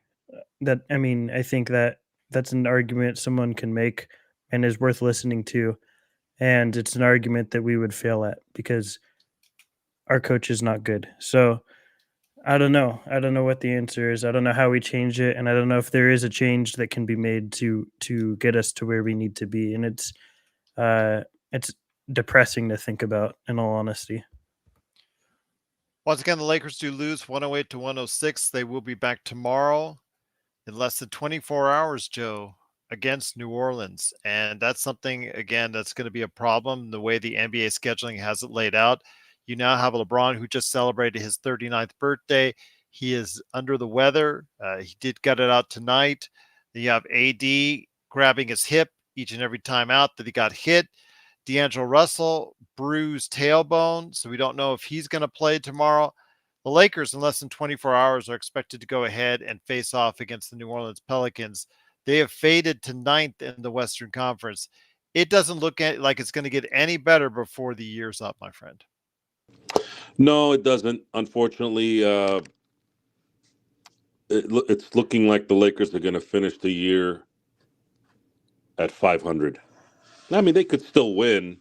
I think that's an argument someone can make and is worth listening to. And it's an argument that we would fail at because our coach is not good. So I don't know. I don't know what the answer is. I don't know how we change it, and I don't know if there is a change that can be made to get us to where we need to be. And it's depressing to think about, in all honesty. Once again, the Lakers do lose 108 to 106. They will be back tomorrow in less than 24 hours, Joe, against New Orleans. And that's something, again, that's going to be a problem, the way the NBA scheduling has it laid out. You now have a LeBron who just celebrated his 39th birthday. He is under the weather. He did get it out tonight. Then you have AD grabbing his hip each and every time out that he got hit. D'Angelo Russell bruised tailbone, so we don't know if he's going to play tomorrow. The Lakers, in less than 24 hours, are expected to go ahead and face off against the New Orleans Pelicans. They have faded to 9th in the Western Conference. It doesn't look like it's going to get any better before the year's up, my friend. No, it doesn't. Unfortunately, it's looking like the Lakers are going to finish the year at 500. I mean, they could still win.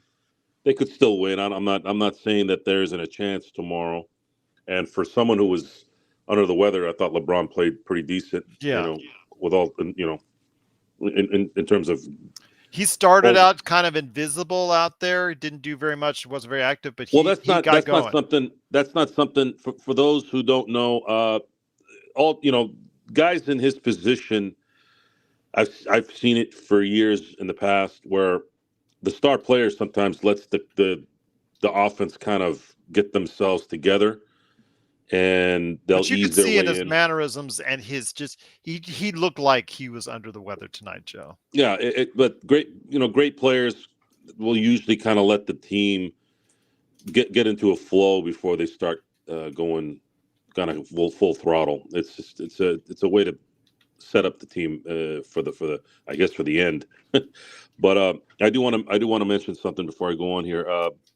I'm not saying that there isn't a chance tomorrow. And for someone who was under the weather, I thought LeBron played pretty decent. Yeah. With all, in terms of. He started out kind of invisible out there. He didn't do very much. Wasn't very active, but that's not something for those who don't know. Guys in his position, I've seen it for years in the past where the star player sometimes lets the offense kind of get themselves together, and they'll ease their way in. You could see in his mannerisms and his he looked like he was under the weather tonight, Joe. Yeah, but great players will usually kind of let the team get into a flow before they start going kind of full throttle. It's a way to set up the team for the end. But I do want to mention something before I go on here.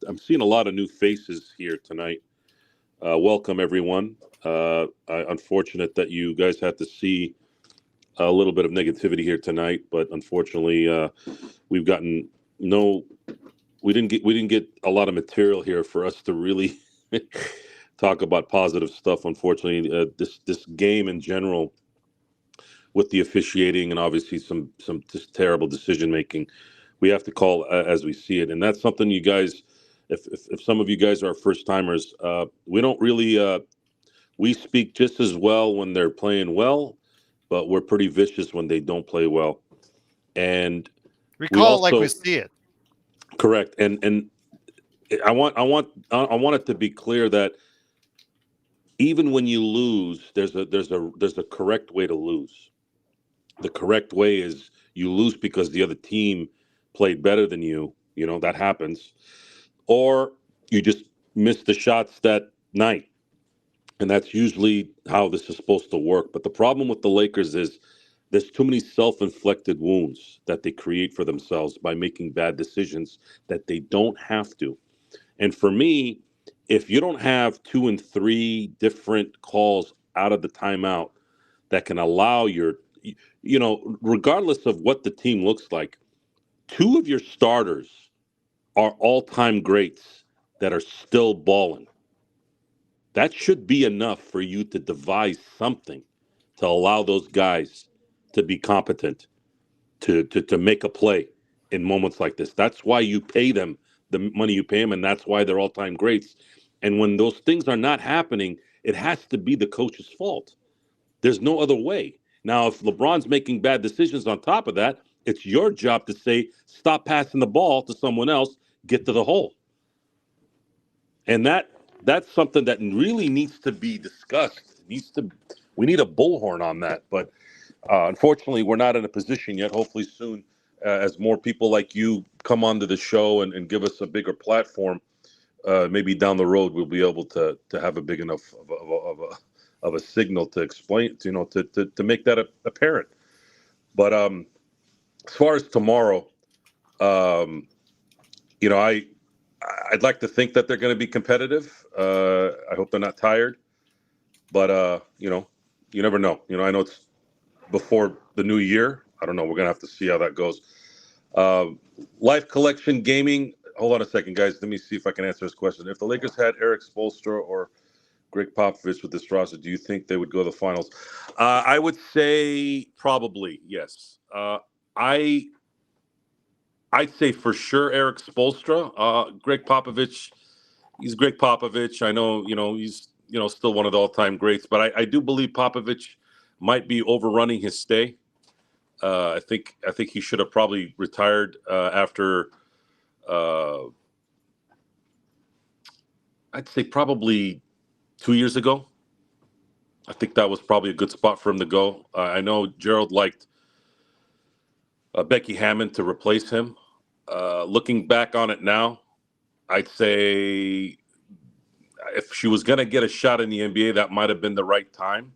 I'm seeing a lot of new faces here tonight. Welcome everyone. Unfortunate that you guys had to see a little bit of negativity here tonight, but unfortunately, we didn't get a lot of material here for us to really talk about positive stuff. Unfortunately, this game in general, with the officiating and obviously some just terrible decision making, we have to call as we see it, and that's something you guys. If some of you guys are first timers, we don't really we speak just as well when they're playing well, but we're pretty vicious when they don't play well, and we call it like we see it. Correct, and I want it to be clear that even when you lose, there's a correct way to lose. The correct way is you lose because the other team played better than you. That happens, or you just missed the shots that night. And that's usually how this is supposed to work. But the problem with the Lakers is there's too many self-inflicted wounds that they create for themselves by making bad decisions that they don't have to. And for me, if you don't have 2 and 3 different calls out of the timeout that can allow regardless of what the team looks like, 2 of your starters are all-time greats that are still balling. That should be enough for you to devise something to allow those guys to be competent, to make a play in moments like this. That's why you pay them the money you pay them, and that's why they're all-time greats. And when those things are not happening, it has to be the coach's fault. There's no other way. Now, if LeBron's making bad decisions on top of that, it's your job to say, stop passing the ball to someone else, get to the hole. And that's something that really needs to be discussed. We need a bullhorn on that. But unfortunately, we're not in a position yet. Hopefully soon, as more people like you come onto the show and give us a bigger platform, maybe down the road we'll be able to have a big enough of a signal to explain, to make that apparent. But as far as tomorrow, I'd like to think that they're going to be competitive. I hope they're not tired, but you never know. I know it's before the new year. I don't know. We're going to have to see how that goes. Life Collection Gaming. Hold on a second, guys. Let me see if I can answer this question. If the Lakers had Eric Spoelstra or Greg Popovich with this roster, do you think they would go to the finals? I would say probably yes. I'd say for sure Eric Spoelstra. Greg Popovich, he's Greg Popovich. I know, he's still one of the all-time greats, but I do believe Popovich might be overrunning his stay. I think he should have probably retired after. I'd say probably 2 years ago. I think that was probably a good spot for him to go. I know Gerald liked Becky Hammond to replace him. Looking back on it now, I'd say if she was going to get a shot in the NBA, that might have been the right time.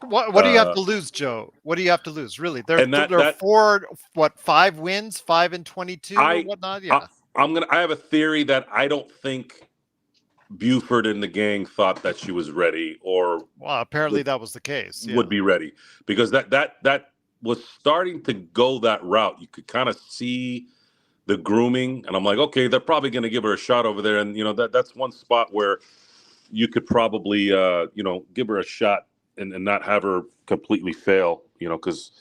What do you have to lose, Joe? What do you have to lose? Really, they're 5 wins, 5-22 or whatnot. Yeah, I have a theory that I don't think Buford and the gang thought that she was ready, or apparently that was the case. Yeah. Would be ready, because that was starting to go that route. You could kind of see the grooming, and I'm like, okay, they're probably going to give her a shot over there, and that's one spot where you could probably give her a shot and not have her completely fail, because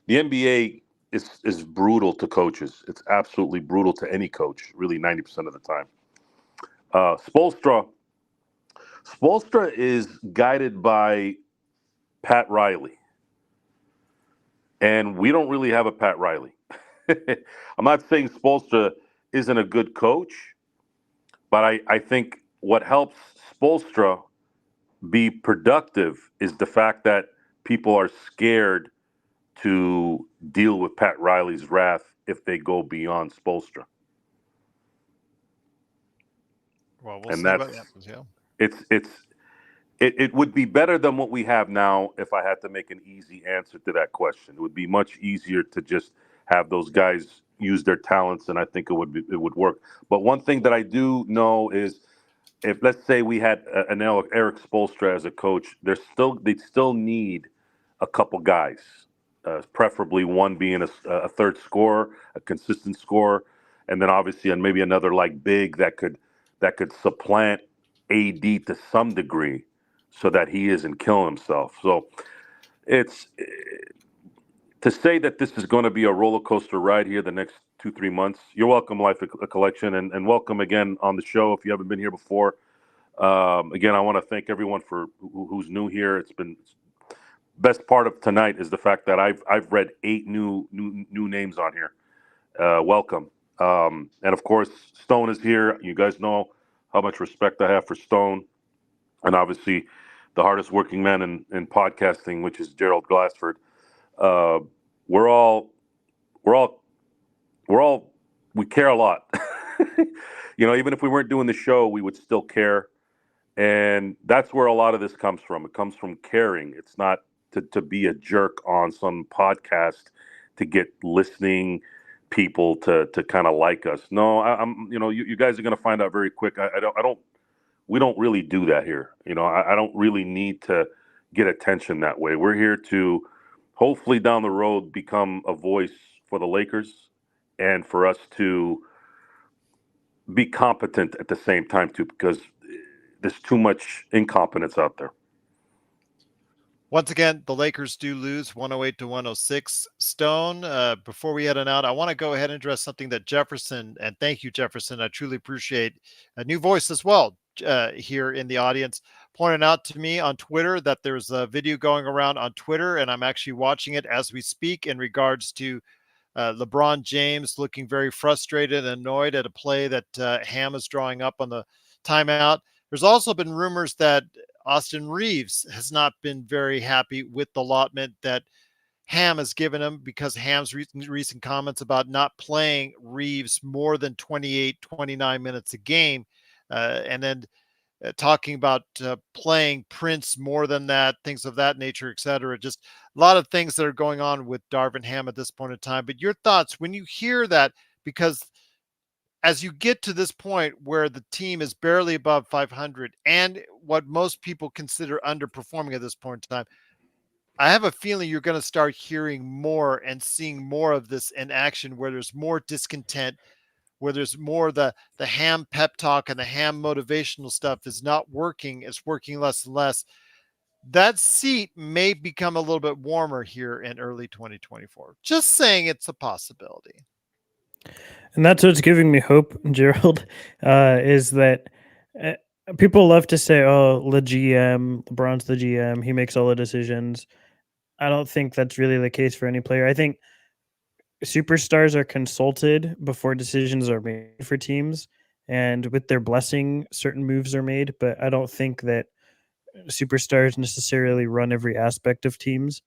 the NBA is brutal to coaches. It's absolutely brutal to any coach, really 90% of the time. Spoelstra is guided by Pat Riley, and we don't really have a Pat Riley. I'm not saying Spoelstra isn't a good coach, but I think what helps Spoelstra be productive is the fact that people are scared to deal with Pat Riley's wrath if they go beyond Spoelstra. Well, we'll see what happens. Yeah, it would be better than what we have now if I had to make an easy answer to that question. It would be much easier to just have those guys use their talents, and I think it would work. But one thing that I do know is, if let's say we had an Eric Spoelstra as a coach, they'd still need a couple guys, preferably one being a third scorer, a consistent scorer, and then obviously and maybe another like big that could supplant AD to some degree, so that he isn't killing himself. So it's to say that this is going to be a roller coaster ride here the next 2-3 months. You're welcome, Life Collection, and welcome again on the show if you haven't been here before. Again, I want to thank everyone for who's new here. It's been best part of tonight is the fact that I've read 8 new names on here. Welcome, and of course Stone is here. You guys know how much respect I have for Stone, and obviously the hardest working man in podcasting, which is Gerald Glassford. We care a lot. Even if we weren't doing the show, we would still care. And that's where a lot of this comes from. It comes from caring. It's not to be a jerk on some podcast to get listening people to kind of like us. No, I'm you guys are going to find out very quick. We don't really do that here. I don't really need to get attention that way. We're here to hopefully down the road become a voice for the Lakers and for us to be competent at the same time too, because there's too much incompetence out there. Once again, the Lakers do lose 108 to 106. Stone, before we head on out, I want to go ahead and address something that Jefferson, and thank you, Jefferson. I truly appreciate a new voice as well here in the audience, pointed out to me on Twitter that there's a video going around on Twitter, and I'm actually watching it as we speak in regards to LeBron James looking very frustrated and annoyed at a play that Ham is drawing up on the timeout. There's also been rumors that Austin Reeves has not been very happy with the allotment that Ham has given him because Ham's recent comments about not playing Reeves more than 28, 29 minutes a game. And then talking about playing Prince more than that, things of that nature, et cetera. Just a lot of things that are going on with Darvin Ham at this point in time. But your thoughts when you hear that, because as you get to this point where the team is barely above 500 and what most people consider underperforming at this point in time, I have a feeling you're going to start hearing more and seeing more of this in action where there's more discontent, where there's more the Ham pep talk and the Ham motivational stuff is not working. It's working less and less. That seat may become a little bit warmer here in early 2024. Just saying it's a possibility. And that's what's giving me hope, Gerald, is that people love to say, oh, the GM, LeBron's the GM, he makes all the decisions. I don't think that's really the case for any player. I think superstars are consulted before decisions are made for teams, and with their blessing, certain moves are made, but I don't think that superstars necessarily run every aspect of teams.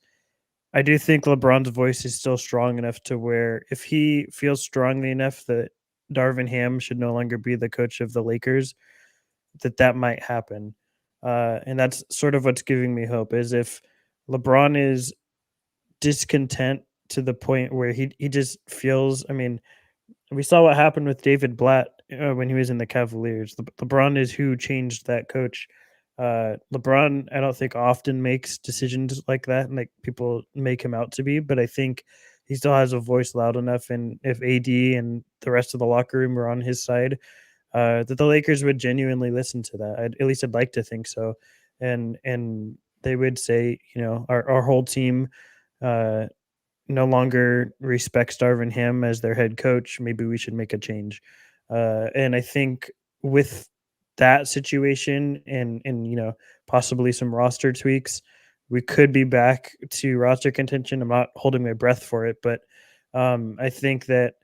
I do think LeBron's voice is still strong enough to where if he feels strongly enough that Darvin Ham should no longer be the coach of the Lakers, that might happen. And that's sort of what's giving me hope is if LeBron is discontent to the point where he just feels, I mean, we saw what happened with David Blatt when he was in the Cavaliers. LeBron is who changed that coach. LeBron, I don't think often makes decisions like that, and like people make him out to be. But I think he still has a voice loud enough, and if AD and the rest of the locker room were on his side, that the Lakers would genuinely listen to that. At least I'd like to think so, and they would say, our whole team no longer respects Darvin Ham as their head coach. Maybe we should make a change. And I think with that situation and possibly some roster tweaks, we could be back to roster contention. I'm not holding my breath for it, but I think that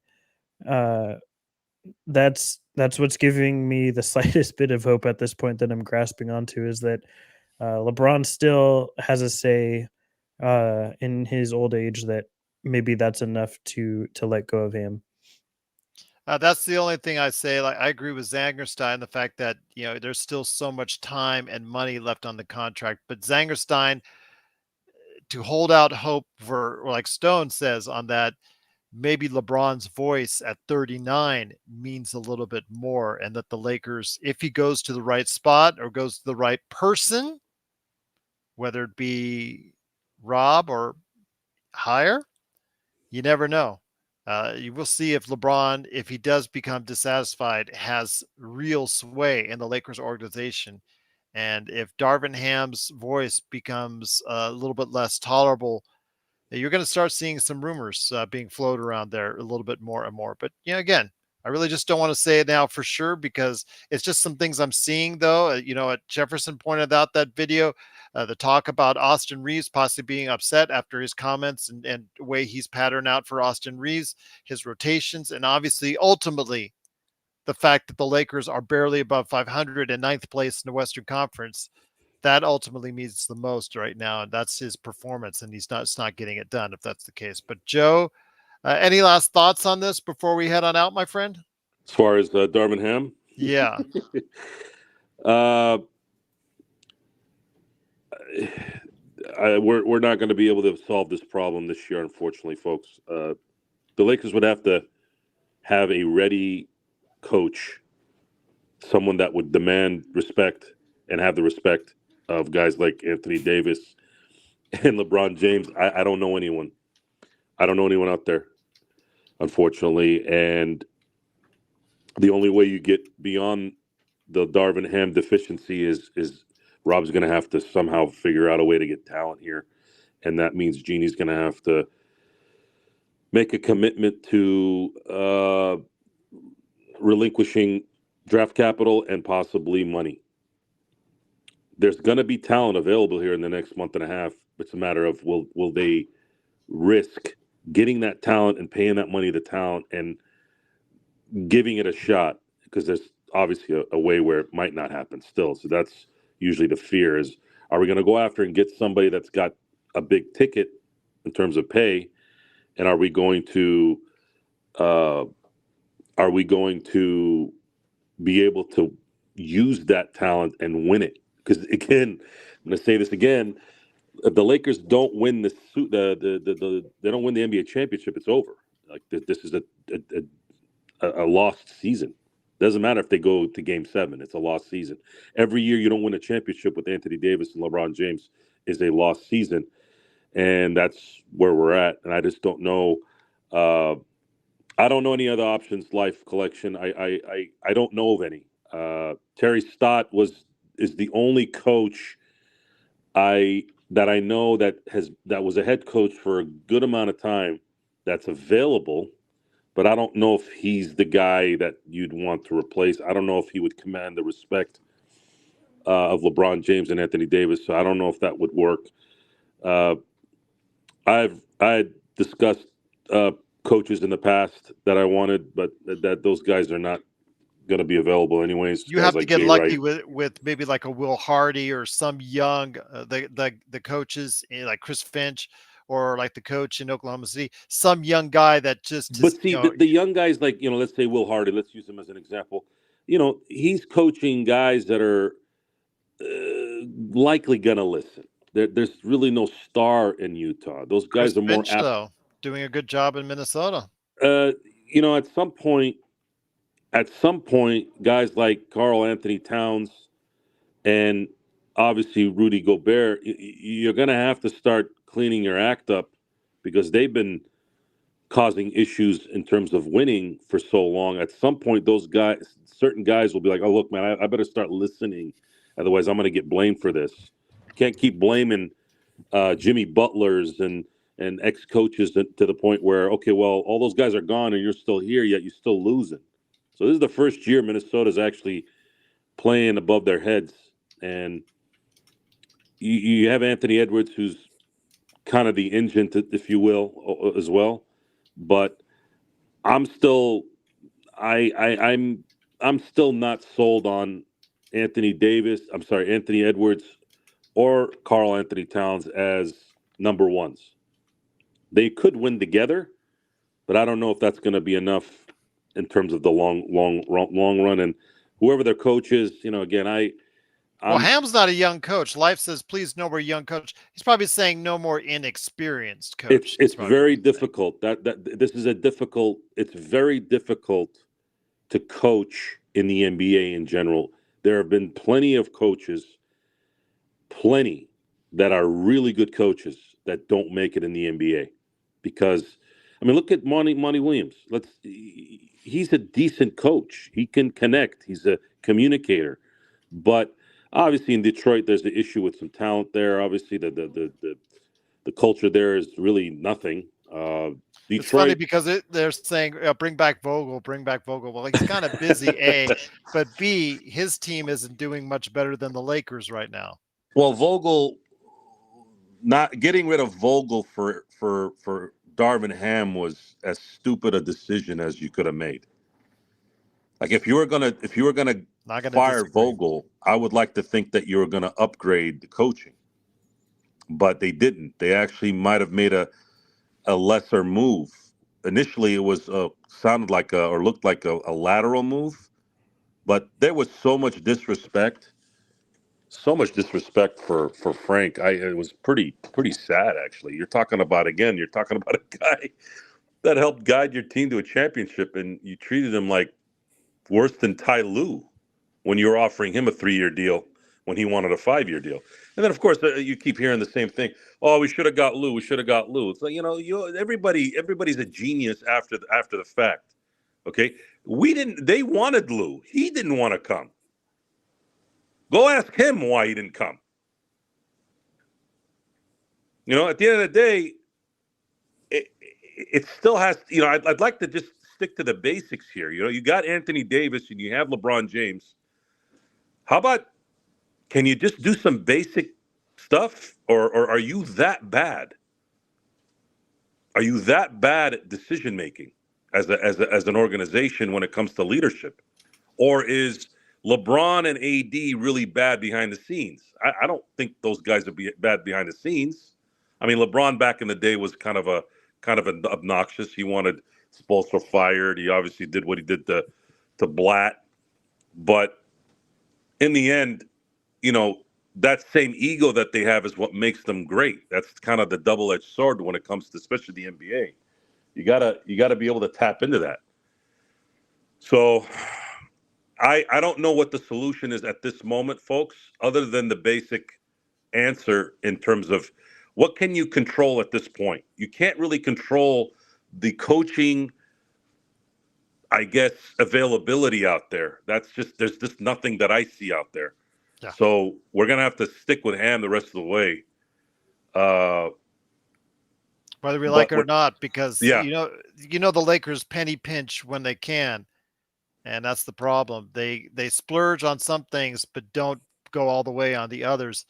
that's what's giving me the slightest bit of hope at this point that I'm grasping onto is that LeBron still has a say in his old age that maybe that's enough to let go of him. That's the only thing I say. Like I agree with Zangerstein, the fact that there's still so much time and money left on the contract. But Zangerstein, to hold out hope for, like Stone says on that, maybe LeBron's voice at 39 means a little bit more, and that the Lakers, if he goes to the right spot or goes to the right person, whether it be Rob or higher, you never know. You will see if LeBron, if he does become dissatisfied, has real sway in the Lakers organization. And if Darvin Ham's voice becomes a little bit less tolerable, you're going to start seeing some rumors being floated around there a little bit more and more. But, again, I really just don't want to say it now for sure because it's just some things I'm seeing, though. Jefferson pointed out that video, the talk about Austin Reeves possibly being upset after his comments and the way he's patterned out for Austin Reeves, his rotations, and obviously, ultimately, the fact that the Lakers are barely above 500 and ninth place in the Western Conference. That ultimately means the most right now, and that's his performance, and it's not getting it done if that's the case. But Joe, any last thoughts on this before we head on out, my friend? As far as Darvin Ham? Yeah. we're not going to be able to solve this problem this year, unfortunately, folks. The Lakers would have to have a ready coach, someone that would demand respect and have the respect of guys like Anthony Davis and LeBron James. I don't know anyone. I don't know anyone out there, unfortunately. And the only way you get beyond the Darvin Ham deficiency is Rob's going to have to somehow figure out a way to get talent here. And that means Jeanie's going to have to make a commitment to relinquishing draft capital and possibly money. There's going to be talent available here in the next month and a half. It's a matter of will they risk getting that talent and paying that money to talent and giving it a shot, because there's obviously a way where it might not happen still. So that's usually the fear is, are we going to go after and get somebody that's got a big ticket in terms of pay, and are we going to be able to use that talent and win it? Because again, I'm going to say this again: if the Lakers don't win they don't win the NBA championship, it's over. Like this is a lost season. Doesn't matter if they go to Game 7; it's a lost season. Every year you don't win a championship with Anthony Davis and LeBron James is a lost season, and that's where we're at. And I just don't know. I don't know any other options. Life collection. I don't know of any. Terry Stott is the only coach that I know that was a head coach for a good amount of time that's available, but I don't know if he's the guy that you'd want to replace. I don't know if he would command the respect of LeBron James and Anthony Davis. So I don't know if that would work. I had discussed coaches in the past that I wanted, but that those guys are not going to be available anyways. You have to get lucky with maybe like a Will Hardy or some young the coaches like Chris Finch or like the coach in Oklahoma City, some young guy that just. But see, the young guys like let's say Will Hardy. Let's use him as an example. He's coaching guys that are likely going to listen. There's really no star in Utah. Those guys Chris are more Finch, though, doing a good job in Minnesota. At some point, guys like Karl Anthony Towns and obviously Rudy Gobert, you're going to have to start cleaning your act up, because they've been causing issues in terms of winning for so long. At some point, certain guys will be like, oh, look, man, I better start listening. Otherwise, I'm going to get blamed for this. Can't keep blaming Jimmy Butlers and ex-coaches to the point where, okay, well, all those guys are gone and you're still here, yet you're still losing. So this is the first year Minnesota's actually playing above their heads. And you have Anthony Edwards, who's kind of the engine, if you will, as well. But I'm still I'm still not sold on Anthony Edwards or Karl Anthony Towns as number ones. They could win together, but I don't know if that's going to be enough in terms of the long run. And whoever their coach is, again, well, Ham's not a young coach. Life says, please, no more young coach. He's probably saying no more inexperienced coach. It's very difficult. It's very difficult to coach in the NBA in general. There have been plenty of coaches, that are really good coaches that don't make it in the NBA. Because, look at Monty Williams. He's a decent coach. He can connect. He's a communicator. But obviously in Detroit, there's the issue with some talent there. Obviously, the culture there is really nothing. Detroit, it's funny because they're saying, bring back Vogel. Well, he's kind of busy, A, but B, his team isn't doing much better than the Lakers right now. Well, Vogel, not getting rid of Vogel for Darvin Ham was as stupid a decision as you could have made. Like if you were gonna fire Vogel, I would like to think that you were gonna upgrade the coaching, but they didn't. They actually might have made a lesser move. Initially, it was sounded like or looked like a lateral move, but there was so much disrespect So much disrespect for Frank. It was pretty sad, actually. You're talking about a guy that helped guide your team to a championship, and you treated him like worse than Ty Lue when you were offering him a 3-year deal when he wanted a 5-year deal. And then, of course, you keep hearing the same thing. Oh, we should have got Lue. We should have got Lue. It's like, everybody's a genius after the fact. Okay, they wanted Lue. He didn't want to come. Go ask him why he didn't come. At the end of the day, it still has. I'd like to just stick to the basics here. You got Anthony Davis and you have LeBron James. How about, can you just do some basic stuff, or are you that bad? Are you that bad at decision making as an organization when it comes to leadership, or is LeBron and AD really bad behind the scenes? I don't think those guys are bad behind the scenes. I mean, LeBron back in the day was kind of an obnoxious. He wanted Spoelstra fired. He obviously did what he did to Blatt, but in the end, that same ego that they have is what makes them great. That's kind of the double-edged sword when it comes to especially the NBA. You gotta be able to tap into that. So I don't know what the solution is at this moment, folks, other than the basic answer in terms of what can you control at this point. You can't really control the coaching, I guess, availability out there. There's just nothing that I see out there. Yeah. So we're gonna have to stick with Ham the rest of the way, whether we like it or not, because the Lakers penny pinch when they can, and that's the problem. They splurge on some things, but don't go all the way on the others,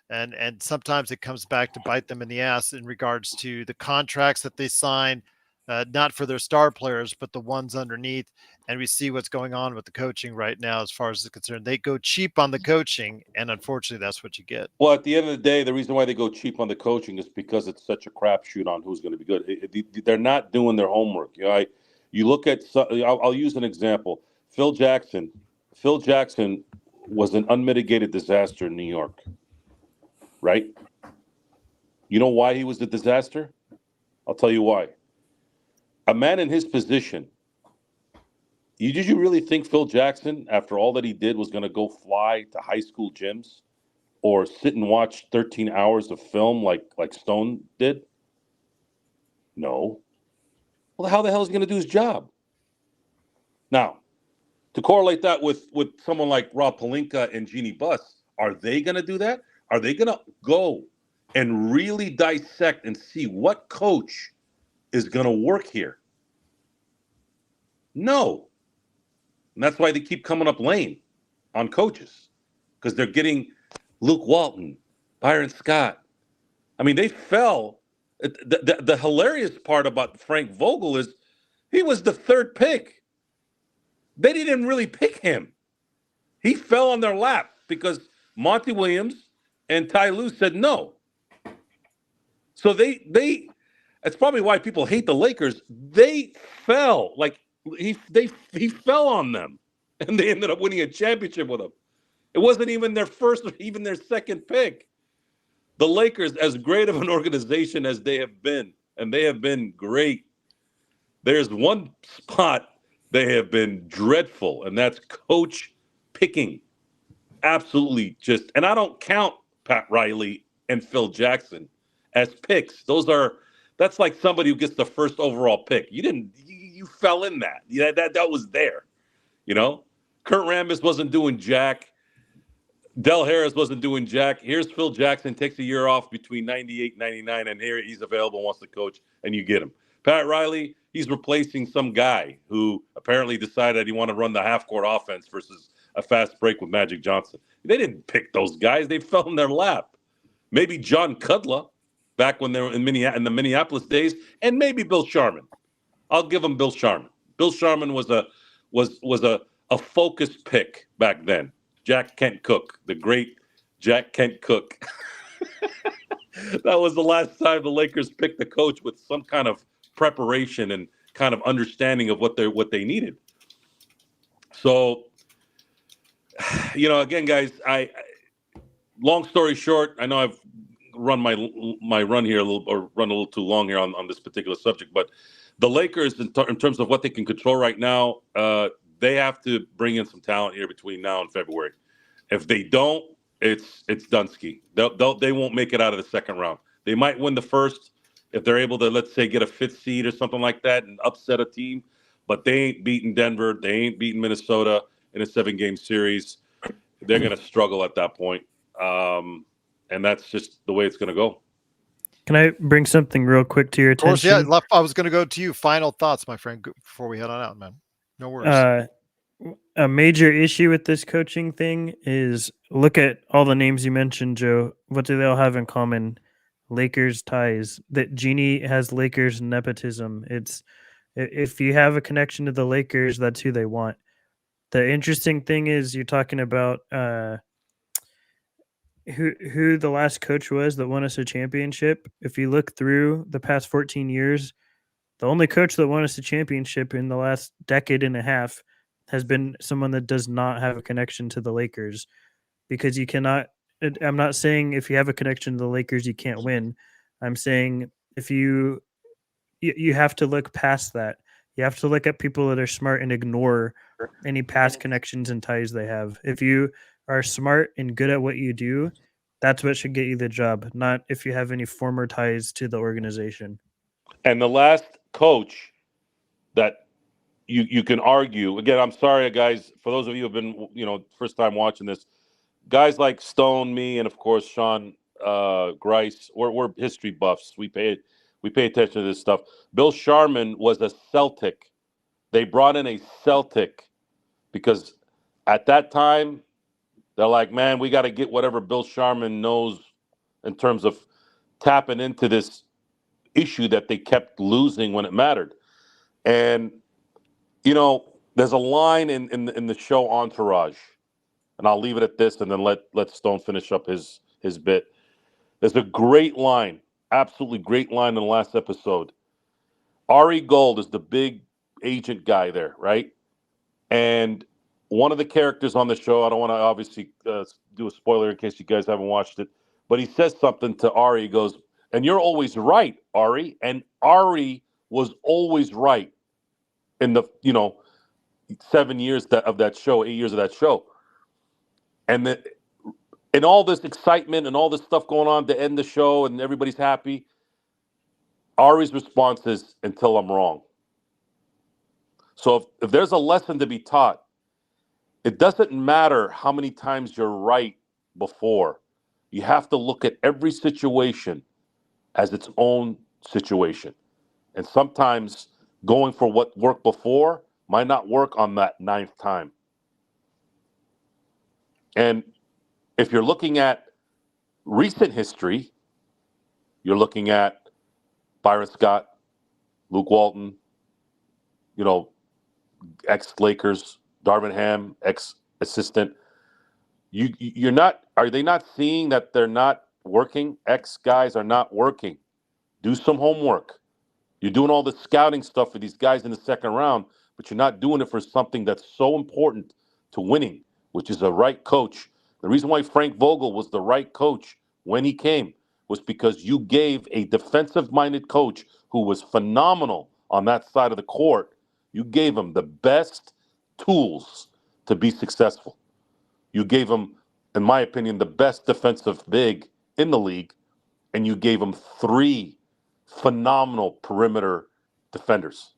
and sometimes it comes back to bite them in the ass in regards to the contracts that they sign. Not for their star players, but the ones underneath. And we see what's going on with the coaching right now as far as it's concerned. They go cheap on the coaching, and unfortunately, that's what you get. Well, at the end of the day, the reason why they go cheap on the coaching is because it's such a crapshoot on who's going to be good. They're not doing their homework. You look at. I'll use an example. Phil Jackson. Phil Jackson was an unmitigated disaster in New York, right? You know why he was a disaster? I'll tell you why. A man in his position, did you really think Phil Jackson, after all that he did, was going to go fly to high school gyms or sit and watch 13 hours of film like Stone did? No. Well, how the hell is he going to do his job? Now, to correlate that with someone like Rob Pelinka and Jeannie Buss, are they going to do that? Are they going to go and really dissect and see what coach is going to work here? No. And that's why they keep coming up lame on coaches, because they're getting Luke Walton, Byron Scott. I mean, they fell. The hilarious part about Frank Vogel is he was the third pick. They didn't really pick him. He fell on their lap because Monty Williams and Ty Lue said no. So they that's probably why people hate the Lakers. They fell. Like he fell on them, and they ended up winning a championship with him. It wasn't even their first or even their second pick. The Lakers, as great of an organization as they have been, and they have been great, there's one spot they have been dreadful, and that's coach picking. Absolutely and I don't count Pat Riley and Phil Jackson as picks. That's like somebody who gets the first overall pick. You fell in that. That was there. Kurt Rambis wasn't doing jack. Del Harris wasn't doing jack. Here's Phil Jackson, takes a year off between 98 and 99, and here he's available, wants to coach, and you get him. Pat Riley, he's replacing some guy who apparently decided he wanted to run the half-court offense versus a fast break with Magic Johnson. They didn't pick those guys. They fell in their lap. Maybe John Kudla, back when they were in the Minneapolis days, and maybe Bill Sharman. I'll give him Bill Sharman. Bill Sharman was a focused pick back then. Jack Kent Cook, the great Jack Kent Cook. That was the last time the Lakers picked a coach with some kind of preparation and kind of understanding of what they needed. So, again, guys, long story short, I know I've run my run here run a little too long here on this particular subject, but the Lakers, in terms of what they can control right now, they have to bring in some talent here between now and February. If they don't, it's Dunsky. They won't make it out of the second round. They might win the first if they're able to, let's say, get a 5th seed or something like that and upset a team. But they ain't beating Denver. They ain't beating Minnesota in a 7-game series. They're going to struggle at that point. And that's just the way it's going to go. Can I bring something real quick to your attention? Of course, yeah. I was going to go to you. Final thoughts, my friend, before we head on out, man. No worries. A major issue with this coaching thing is look at all the names you mentioned, Joe. What do they all have in common? Lakers ties. That Jeannie has Lakers nepotism. It's if you have a connection to the Lakers, that's who they want. The interesting thing is you're talking about who the last coach was that won us a championship. If you look through the past 14 years, the only coach that won us a championship in the last decade and a half has been someone that does not have a connection to the Lakers, because you cannot. I'm not saying if you have a connection to the Lakers, you can't win. I'm saying if you have to look past that. You have to look at people that are smart and ignore any past connections and ties they have. If you are smart and good at what you do, that's what should get you the job, not if you have any former ties to the organization. And the last coach that you can argue, again, I'm sorry, guys, for those of you who have been, first time watching this, guys like Stone, me, and of course Sean Grice, we're history buffs. We pay attention to this stuff. Bill Sharman was a Celtic. They brought in a Celtic because at that time they're like, man, we got to get whatever Bill Sharman knows in terms of tapping into this issue that they kept losing when it mattered. And there's a line in the show Entourage, and I'll leave it at this, and then let Stone finish up his bit. There's a great line, absolutely great line in the last episode. Ari Gold is the big agent guy there, right? And one of the characters on the show, I don't want to obviously do a spoiler in case you guys haven't watched it, but he says something to Ari. He goes, and you're always right, Ari. And Ari was always right in the 7 years of that show, 8 years of that show. And all this excitement and all this stuff going on to end the show and everybody's happy, Ari's response is, until I'm wrong. So if there's a lesson to be taught, it doesn't matter how many times you're right before. You have to look at every situation as its own situation. And sometimes going for what worked before might not work on that 9th time. And if you're looking at recent history, you're looking at Byron Scott, Luke Walton, ex-Lakers, Darvin Ham, ex-assistant. Are they not seeing that they're not working? Ex-guys are not working. Do some homework. You're doing all the scouting stuff for these guys in the second round, but you're not doing it for something that's so important to winning, which is a right coach. The reason why Frank Vogel was the right coach when he came was because you gave a defensive-minded coach who was phenomenal on that side of the court. You gave him the best tools to be successful. You gave him, in my opinion, the best defensive big in the league, and you gave him 3 phenomenal perimeter defenders.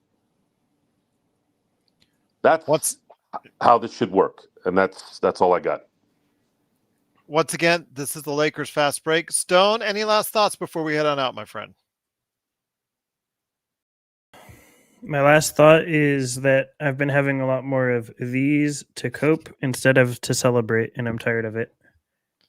That's how this should work, and that's all I got. Once again, this is the Lakers Fast Break. Stone, any last thoughts before we head on out, my friend? My last thought is that I've been having a lot more of these to cope instead of to celebrate, and I'm tired of it.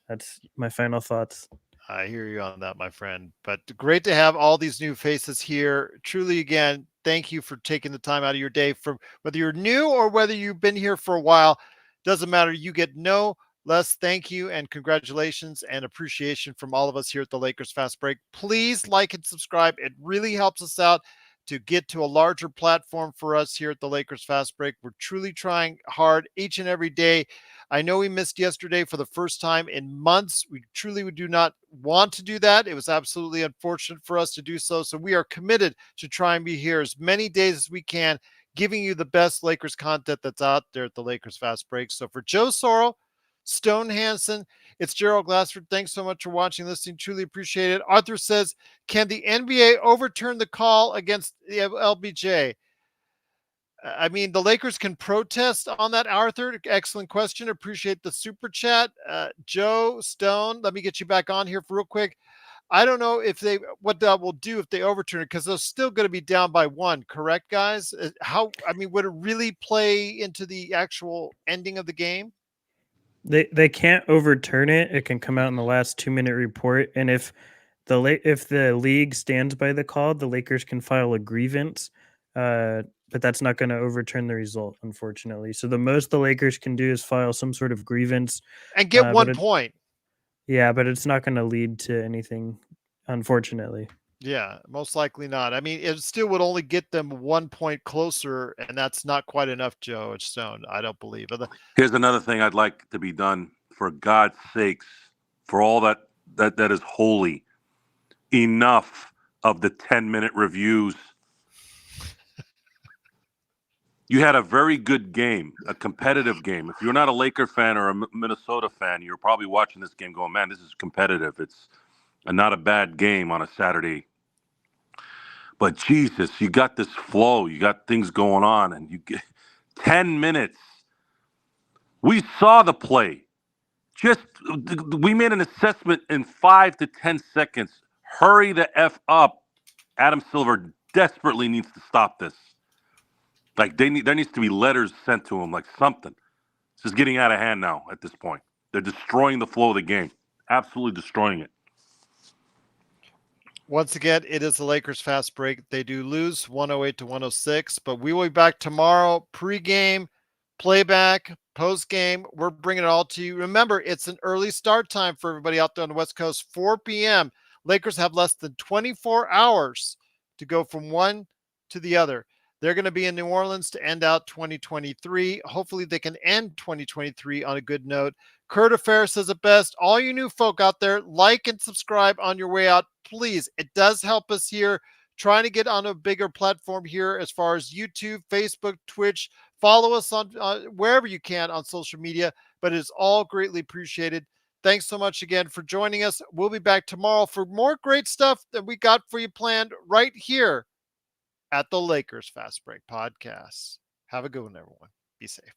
That's my final thoughts. I hear you on that, my friend. But great to have all these new faces here. Truly, again, thank you for taking the time out of your day. For whether you're new or whether you've been here for a while, doesn't matter. You get no less thank you and congratulations and appreciation from all of us here at the Lakers Fast Break. Please like and subscribe. It really helps us out. to get to a larger platform for us here at the Lakers Fast Break. We're truly trying hard each and every day. I know we missed yesterday for the first time in months. We truly do not want to do that. It was absolutely unfortunate for us to do so. So we are committed to try and be here as many days as we can, giving you the best Lakers content that's out there at the Lakers Fast Break. So for Joe Sorrell, Stone Hansen, it's Gerald Glassford. Thanks so much for watching, listening. Truly appreciate it. Arthur says, can the NBA overturn the call against the LBJ? I mean, the Lakers can protest on that, Arthur. Excellent question. Appreciate the super chat. Joe Stone, let me get you back on here for real quick. I don't know if what that will do if they overturn it, because they're still going to be down by 1, correct, guys? Would it really play into the actual ending of the game? They can't overturn it. It can come out in the last 2-minute report, and if the league stands by the call, the Lakers can file a grievance. But that's not going to overturn the result, unfortunately. So the most the Lakers can do is file some sort of grievance and get 1 point. Yeah, but it's not going to lead to anything, unfortunately. Yeah, most likely not. I mean, it still would only get them 1 point closer, and that's not quite enough, Joe Stone. I don't believe it. Here's another thing I'd like to be done. For God's sakes, for all that is holy, enough of the 10-minute reviews. You had a very good game, a competitive game. If you're not a Laker fan or a Minnesota fan, you're probably watching this game going, man, this is competitive. It's not a bad game on a Saturday. But Jesus, you got this flow. You got things going on, and you get 10 minutes. We saw the play. We made an assessment in 5 to 10 seconds. Hurry the F up. Adam Silver desperately needs to stop this. Like, there needs to be letters sent to him, like something. It's just getting out of hand now at this point. They're destroying the flow of the game. Absolutely destroying it. Once again, it is the Lakers Fast Break. They do lose 108 to 106, but we will be back tomorrow. Pre-game, playback, post-game. We're bringing it all to you. Remember, it's an early start time for everybody out there on the West Coast, 4 p.m. Lakers have less than 24 hours to go from one to the other. They're going to be in New Orleans to end out 2023. Hopefully they can end 2023 on a good note. Kurt Affair says it best. All you new folk out there, like and subscribe on your way out, please. It does help us here, trying to get on a bigger platform here as far as YouTube, Facebook, Twitch. Follow us on wherever you can on social media, but it is all greatly appreciated. Thanks so much again for joining us. We'll be back tomorrow for more great stuff that we got for you planned right here at the Lakers Fast Break Podcast. Have a good one, everyone. Be safe.